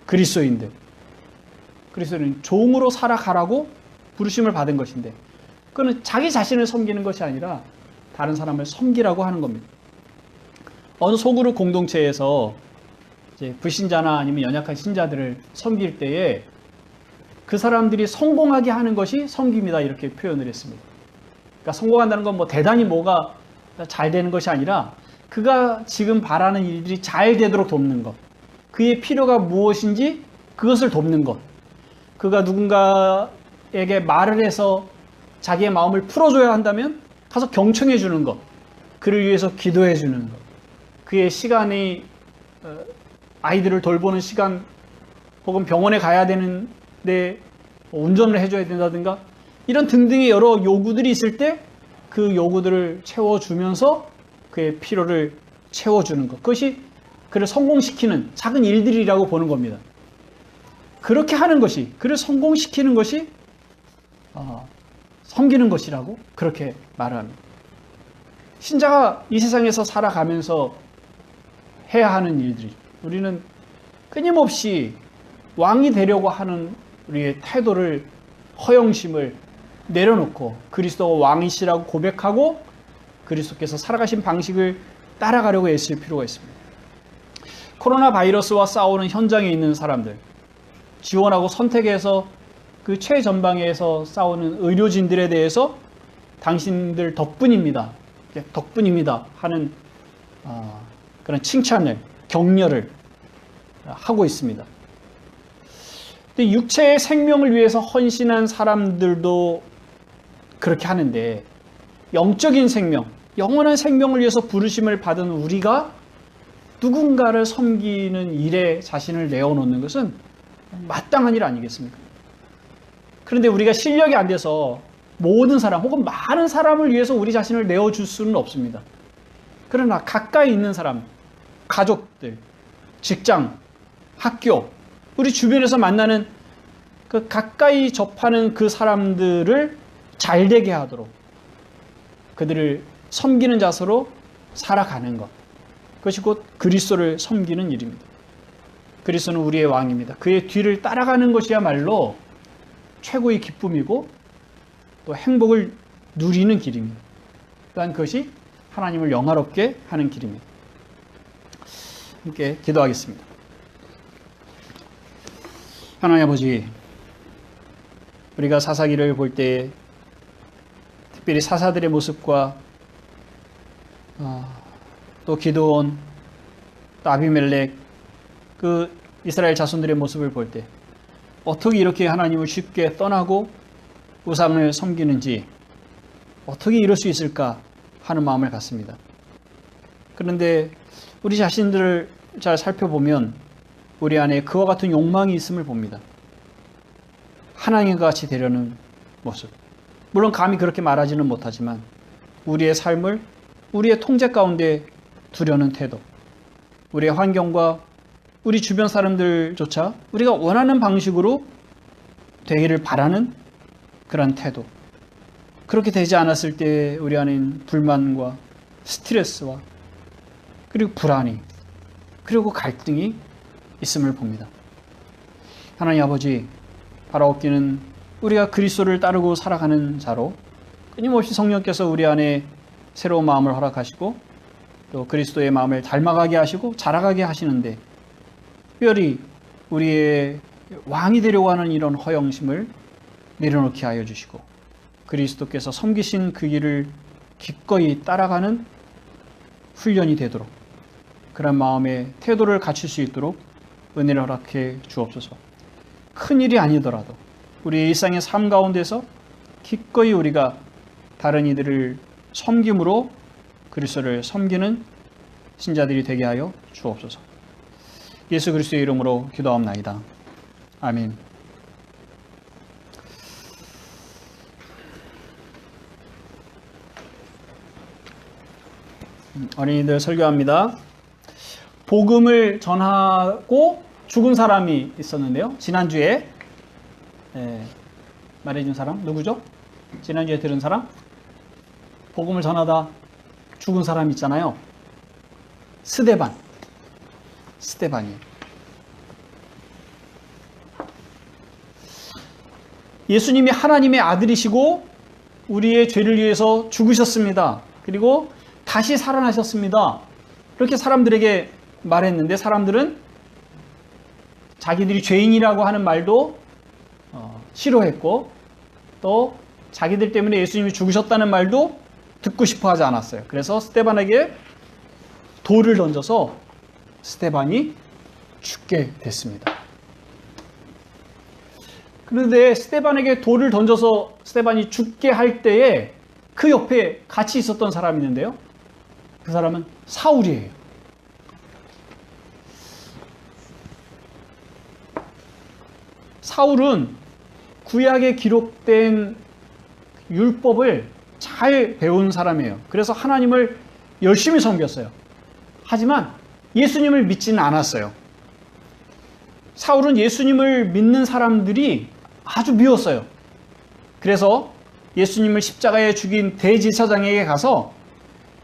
그리스도인들, 그리스도는 종으로 살아가라고 부르심을 받은 것인데 그는 자기 자신을 섬기는 것이 아니라 다른 사람을 섬기라고 하는 겁니다. 어느 소그룹 공동체에서 이제 불신자나 아니면 연약한 신자들을 섬길 때에 그 사람들이 성공하게 하는 것이 섬김이다 이렇게 표현을 했습니다. 그러니까 성공한다는 건 뭐 대단히 뭐가 잘 되는 것이 아니라 그가 지금 바라는 일들이 잘 되도록 돕는 것, 그의 필요가 무엇인지 그것을 돕는 것, 그가 누군가에게 말을 해서 자기의 마음을 풀어줘야 한다면 가서 경청해 주는 것, 그를 위해서 기도해 주는 것, 그의 시간이 아이들을 돌보는 시간 혹은 병원에 가야 되는데 운전을 해줘야 된다든가 이런 등등의 여러 요구들이 있을 때 그 요구들을 채워주면서 그의 필요를 채워주는 것, 그것이 그를 성공시키는 작은 일들이라고 보는 겁니다. 그렇게 하는 것이, 그를 성공시키는 것이 섬기는 것이라고 그렇게 말을 합니다. 신자가 이 세상에서 살아가면서 해야 하는 일들이, 우리는 끊임없이 왕이 되려고 하는 우리의 태도를, 허영심을 내려놓고 그리스도가 왕이시라고 고백하고 그리스도께서 살아가신 방식을 따라가려고 애쓸 필요가 있습니다. 코로나 바이러스와 싸우는 현장에 있는 사람들, 지원하고 선택해서 그 최전방에서 싸우는 의료진들에 대해서 당신들 덕분입니다 하는 그런 칭찬을, 격려를 하고 있습니다. 근데 육체의 생명을 위해서 헌신한 사람들도 그렇게 하는데 영적인 생명, 영원한 생명을 위해서 부르심을 받은 우리가 누군가를 섬기는 일에 자신을 내어놓는 것은 마땅한 일 아니겠습니까? 그런데 우리가 실력이 안 돼서 모든 사람 혹은 많은 사람을 위해서 우리 자신을 내어줄 수는 없습니다. 그러나 가까이 있는 사람, 가족들, 직장, 학교, 우리 주변에서 만나는 그 가까이 접하는 그 사람들을 잘되게 하도록, 그들을 섬기는 자세로 살아가는 것. 그것이 곧 그리스도를 섬기는 일입니다. 그리스도는 우리의 왕입니다. 그의 뒤를 따라가는 것이야말로 최고의 기쁨이고 또 행복을 누리는 길입니다. 또한 그것이 하나님을 영화롭게 하는 길입니다. 함께 기도하겠습니다. 하나님 아버지, 우리가 사사기를 볼 때 특별히 사사들의 모습과 또 기드온, 또 아비멜렉, 그 이스라엘 자손들의 모습을 볼 때 어떻게 이렇게 하나님을 쉽게 떠나고 우상을 섬기는지 어떻게 이럴 수 있을까 하는 마음을 갖습니다. 그런데 우리 자신들을 잘 살펴보면 우리 안에 그와 같은 욕망이 있음을 봅니다. 하나님과 같이 되려는 모습. 물론 감히 그렇게 말하지는 못하지만 우리의 삶을 우리의 통제 가운데 두려는 태도, 우리의 환경과 우리 주변 사람들조차 우리가 원하는 방식으로 되기를 바라는 그런 태도. 그렇게 되지 않았을 때 우리 안에는 불만과 스트레스와 그리고 불안이 그리고 갈등이 있음을 봅니다. 하나님 아버지, 바라옵기는 우리가 그리스도를 따르고 살아가는 자로 끊임없이 성령께서 우리 안에 새로운 마음을 허락하시고 또 그리스도의 마음을 닮아가게 하시고 자라가게 하시는데 특별히 우리의 왕이 되려고 하는 이런 허영심을 내려놓게 하여 주시고 그리스도께서 섬기신 그 길을 기꺼이 따라가는 훈련이 되도록 그런 마음의 태도를 갖출 수 있도록 은혜를 허락해 주옵소서. 큰 일이 아니더라도 우리 일상의 삶 가운데서 기꺼이 우리가 다른 이들을 섬김으로 그리스도를 섬기는 신자들이 되게 하여 주옵소서. 예수 그리스도의 이름으로 기도합나이다. 아멘. 어린이들 설교합니다. 복음을 전하고 죽은 사람이 있었는데요. 지난주에 말해준 사람 누구죠? 지난주에 들은 사람? 복음을 전하다 죽은 사람 있잖아요. 스데반이에요. 예수님이 하나님의 아들이시고 우리의 죄를 위해서 죽으셨습니다. 그리고 다시 살아나셨습니다. 그렇게 사람들에게 말했는데 사람들은 자기들이 죄인이라고 하는 말도 싫어했고 또 자기들 때문에 예수님이 죽으셨다는 말도 듣고 싶어 하지 않았어요. 그래서 스데반에게 돌을 던져서 스데반이 죽게 됐습니다. 그런데 스데반에게 돌을 던져서 스데반이 죽게 할 때에 그 옆에 같이 있었던 사람이 있는데요. 그 사람은 사울이에요. 사울은 구약에 기록된 율법을 잘 배운 사람이에요. 그래서 하나님을 열심히 섬겼어요. 하지만 예수님을 믿지는 않았어요. 사울은 예수님을 믿는 사람들이 아주 미웠어요. 그래서 예수님을 십자가에 죽인 대제사장에게 가서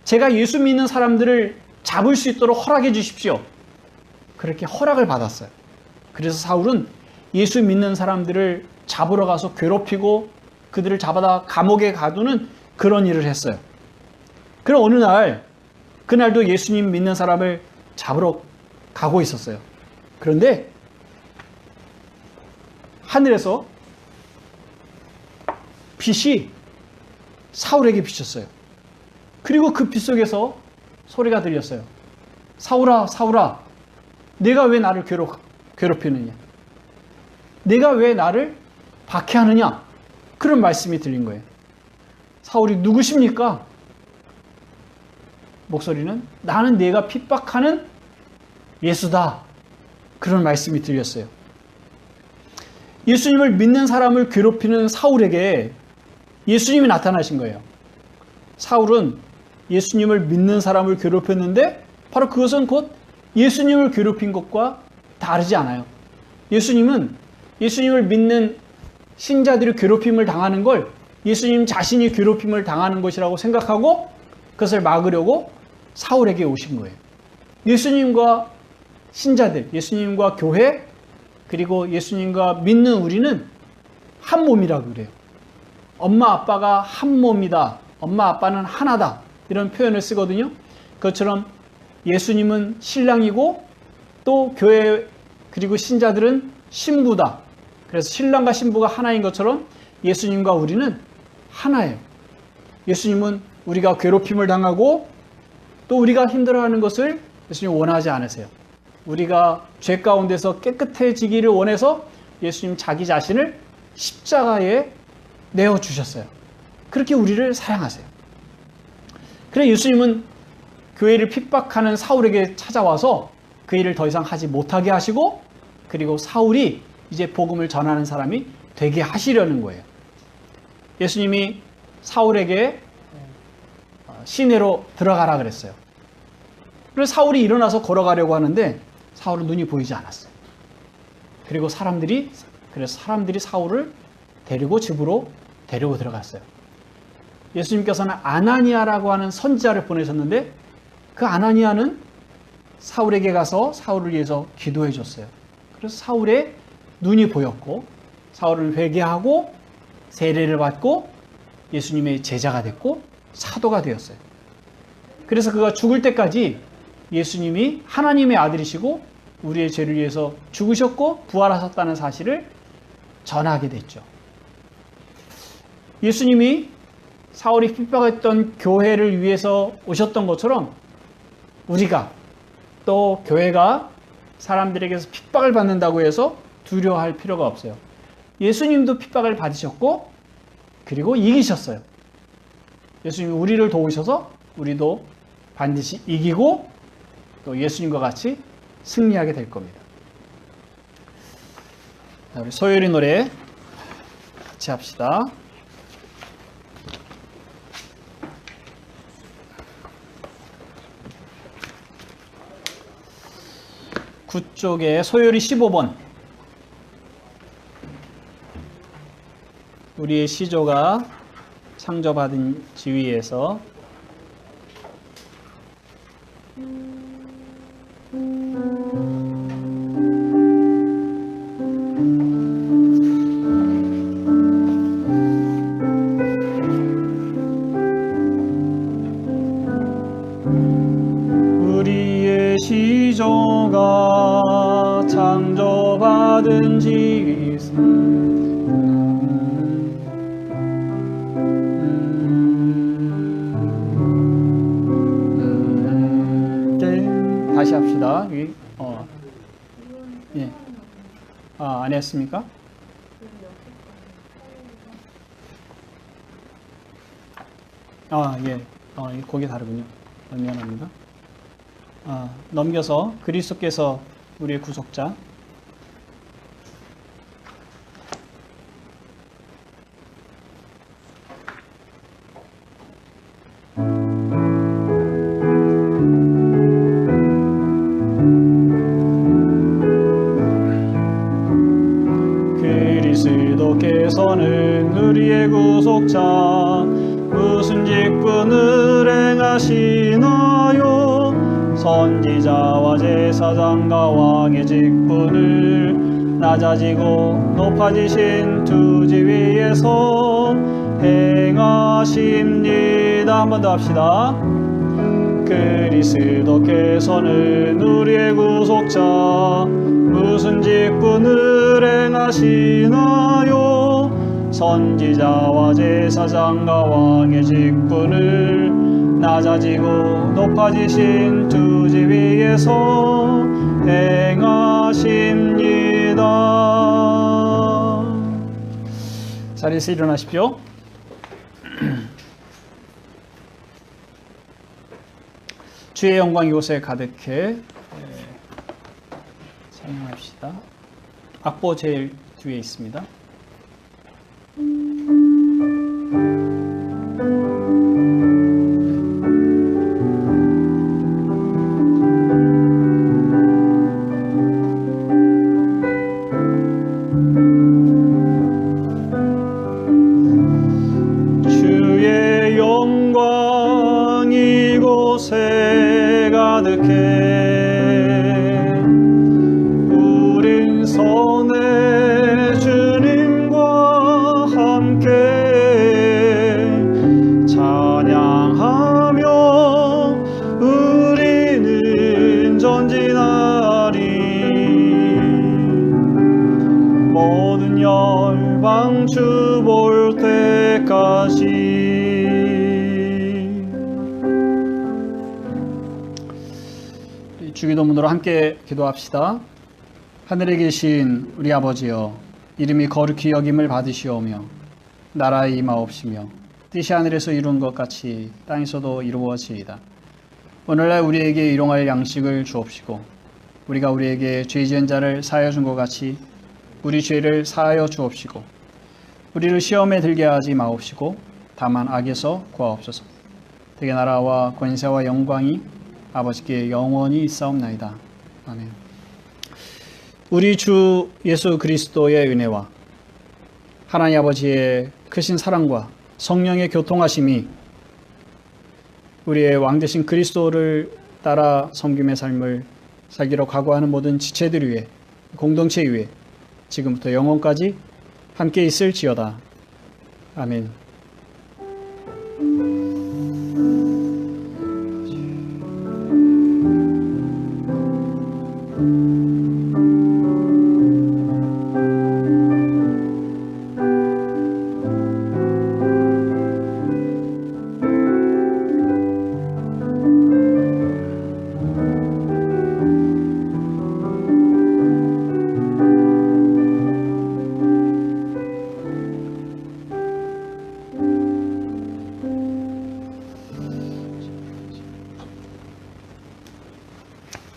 제가 예수 믿는 사람들을 잡을 수 있도록 허락해 주십시오. 그렇게 허락을 받았어요. 그래서 사울은 예수 믿는 사람들을 잡으러 가서 괴롭히고 그들을 잡아다 감옥에 가두는 그런 일을 했어요. 그럼 어느 날, 그날도 예수님 믿는 사람을 잡으러 가고 있었어요. 그런데 하늘에서 빛이 사울에게 비쳤어요. 그리고 그 빛 속에서 소리가 들렸어요. 사울아, 사울아, 내가 왜 나를 괴롭히느냐? 내가 왜 나를 박해하느냐? 그런 말씀이 들린 거예요. 사울이 누구십니까? 목소리는 나는 내가 핍박하는 예수다. 그런 말씀이 들렸어요. 예수님을 믿는 사람을 괴롭히는 사울에게 예수님이 나타나신 거예요. 사울은 예수님을 믿는 사람을 괴롭혔는데 바로 그것은 곧 예수님을 괴롭힌 것과 다르지 않아요. 예수님은 예수님을 믿는 신자들이 괴롭힘을 당하는 걸 예수님 자신이 괴롭힘을 당하는 것이라고 생각하고 그것을 막으려고 사울에게 오신 거예요. 예수님과 신자들, 예수님과 교회, 그리고 예수님과 믿는 우리는 한 몸이라고 그래요. 엄마 아빠가 한 몸이다. 엄마 아빠는 하나다. 이런 표현을 쓰거든요. 그것처럼 예수님은 신랑이고 또 교회 그리고 신자들은 신부다. 그래서 신랑과 신부가 하나인 것처럼 예수님과 우리는 하나예요. 예수님은 우리가 괴롭힘을 당하고 또 우리가 힘들어하는 것을 예수님 원하지 않으세요. 우리가 죄 가운데서 깨끗해지기를 원해서 예수님 자기 자신을 십자가에 내어주셨어요. 그렇게 우리를 사랑하세요. 그래 예수님은 교회를 핍박하는 사울에게 찾아와서 그 일을 더 이상 하지 못하게 하시고 그리고 사울이 이제 복음을 전하는 사람이 되게 하시려는 거예요. 예수님이 사울에게 시내로 들어가라 그랬어요. 그래서 사울이 일어나서 걸어가려고 하는데 사울은 눈이 보이지 않았어요. 그리고 사람들이 사울을 데리고 집으로 데리고 들어갔어요. 예수님께서는 아나니아라고 하는 선지자를 보내셨는데 그 아나니아는 사울에게 가서 사울을 위해서 기도해 줬어요. 그래서 사울의 눈이 보였고 사울을 회개하고 세례를 받고 예수님의 제자가 됐고 사도가 되었어요. 그래서 그가 죽을 때까지 예수님이 하나님의 아들이시고 우리의 죄를 위해서 죽으셨고 부활하셨다는 사실을 전하게 됐죠. 예수님이 사울이 핍박했던 교회를 위해서 오셨던 것처럼 우리가 또 교회가 사람들에게서 핍박을 받는다고 해서 두려워할 필요가 없어요. 예수님도 핍박을 받으셨고 그리고 이기셨어요. 예수님이 우리를 도우셔서 우리도 반드시 이기고 또 예수님과 같이 승리하게 될 겁니다. 자, 우리 소요리 노래 같이 합시다. 구쪽에 소요리 15번. 우리의 시조가 창조받은 지위에서 우리의 시조가 창조받은 지위에서 다시 합시다. 예. 안 했습니까? 예. 거기 다르군요. 미안합니다. 넘겨서 그리스도께서 우리의 구속자. 그리스도께서는 우리의 구속자. 무슨 직분을 행하시나요? 선지자와 제사장과 왕의 직분을 낮아지고 높아지신 두 지위에서 행하십니다. 한 번 더 합시다. 그리스도께서는 우리의 구속자. 무슨 직분을 행하시나요? 선지자와 제사장과 왕의 직분을 낮아지고 높아지신 두 지위에서 행하십니다. 자리에서 일어나십시오. 주의 영광 이곳에 가득해. 찬양합시다. 악보 제일 뒤에 있습니다. 영광 이곳에 가득해 우린 선해 주님과 함께 찬양하며 우리는 전진하리 모든 열방 주 볼 때까지. 주기도문으로 함께 기도합시다. 하늘에 계신 우리 아버지여, 이름이 거룩히 여김을 받으시오며 나라의 임하옵시며 뜻이 하늘에서 이룬 것 같이 땅에서도 이루어지이다. 오늘날 우리에게 일용할 양식을 주옵시고 우리가 우리에게 죄 지은 자를 사하여 준 것 같이 우리 죄를 사하여 주옵시고 우리를 시험에 들게 하지 마옵시고 다만 악에서 구하옵소서. 대개 나라와 권세와 영광이 아버지께 영원히 있사옵나이다. 아멘. 우리 주 예수 그리스도의 은혜와 하나님 아버지의 크신 사랑과 성령의 교통하심이 우리의 왕되신 그리스도를 따라 섬김의 삶을 살기로 각오하는 모든 지체들 위해, 공동체 위해 지금부터 영원까지 함께 있을지어다. 아멘.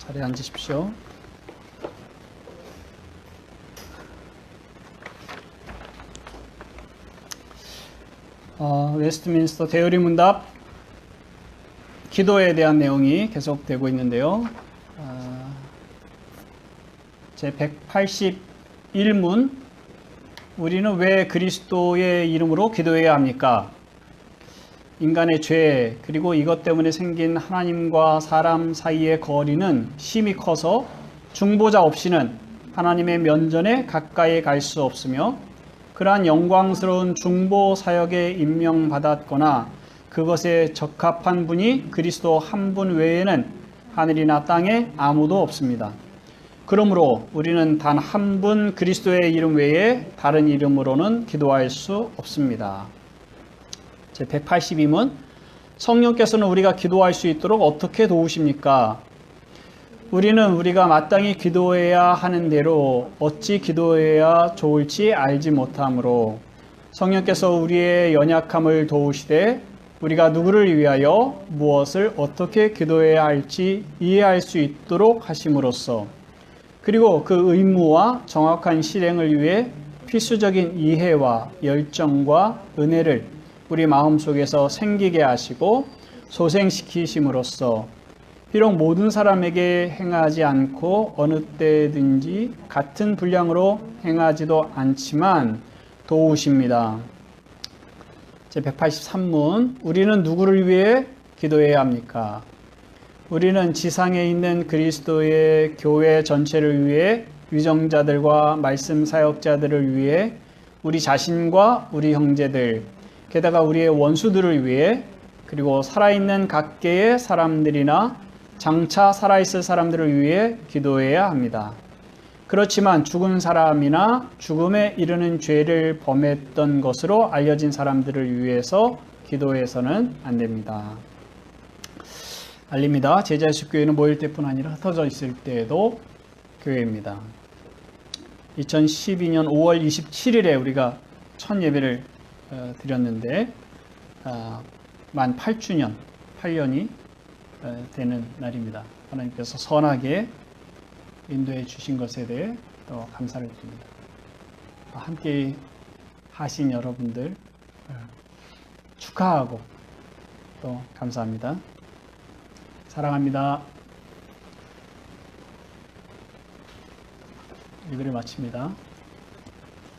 자리에 앉으십시오. 웨스트민스터 대의리 문답 기도에 대한 내용이 계속되고 있는데요. 제 181문 우리는 왜 그리스도의 이름으로 기도해야 합니까? 인간의 죄 그리고 이것 때문에 생긴 하나님과 사람 사이의 거리는 심히 커서 중보자 없이는 하나님의 면전에 가까이 갈 수 없으며 그러한 영광스러운 중보 사역에 임명받았거나 그것에 적합한 분이 그리스도 한 분 외에는 하늘이나 땅에 아무도 없습니다. 그러므로 우리는 단 한 분 그리스도의 이름 외에 다른 이름으로는 기도할 수 없습니다. 제 182문 성령께서는 우리가 기도할 수 있도록 어떻게 도우십니까? 우리는 우리가 마땅히 기도해야 하는 대로 어찌 기도해야 좋을지 알지 못하므로 성령께서 우리의 연약함을 도우시되 우리가 누구를 위하여 무엇을 어떻게 기도해야 할지 이해할 수 있도록 하심으로써 그리고 그 의무와 정확한 실행을 위해 필수적인 이해와 열정과 은혜를 우리 마음속에서 생기게 하시고 소생시키심으로써 비록 모든 사람에게 행하지 않고 어느 때든지 같은 분량으로 행하지도 않지만 도우십니다. 제 183문 우리는 누구를 위해 기도해야 합니까? 우리는 지상에 있는 그리스도의 교회 전체를 위해 위정자들과 말씀 사역자들을 위해 우리 자신과 우리 형제들 게다가 우리의 원수들을 위해 그리고 살아있는 각계의 사람들이나 장차 살아있을 사람들을 위해 기도해야 합니다. 그렇지만 죽은 사람이나 죽음에 이르는 죄를 범했던 것으로 알려진 사람들을 위해서 기도해서는 안 됩니다. 알립니다. 제자예수 교회는 모일 때뿐 아니라 흩어져 있을 때에도 교회입니다. 2012년 5월 27일에 우리가 첫 예배를 드렸는데 만 8년이 되는 날입니다. 하나님께서 선하게 인도해 주신 것에 대해 또 감사를 드립니다. 함께 하신 여러분들 축하하고 또 감사합니다. 사랑합니다. 예배를 마칩니다.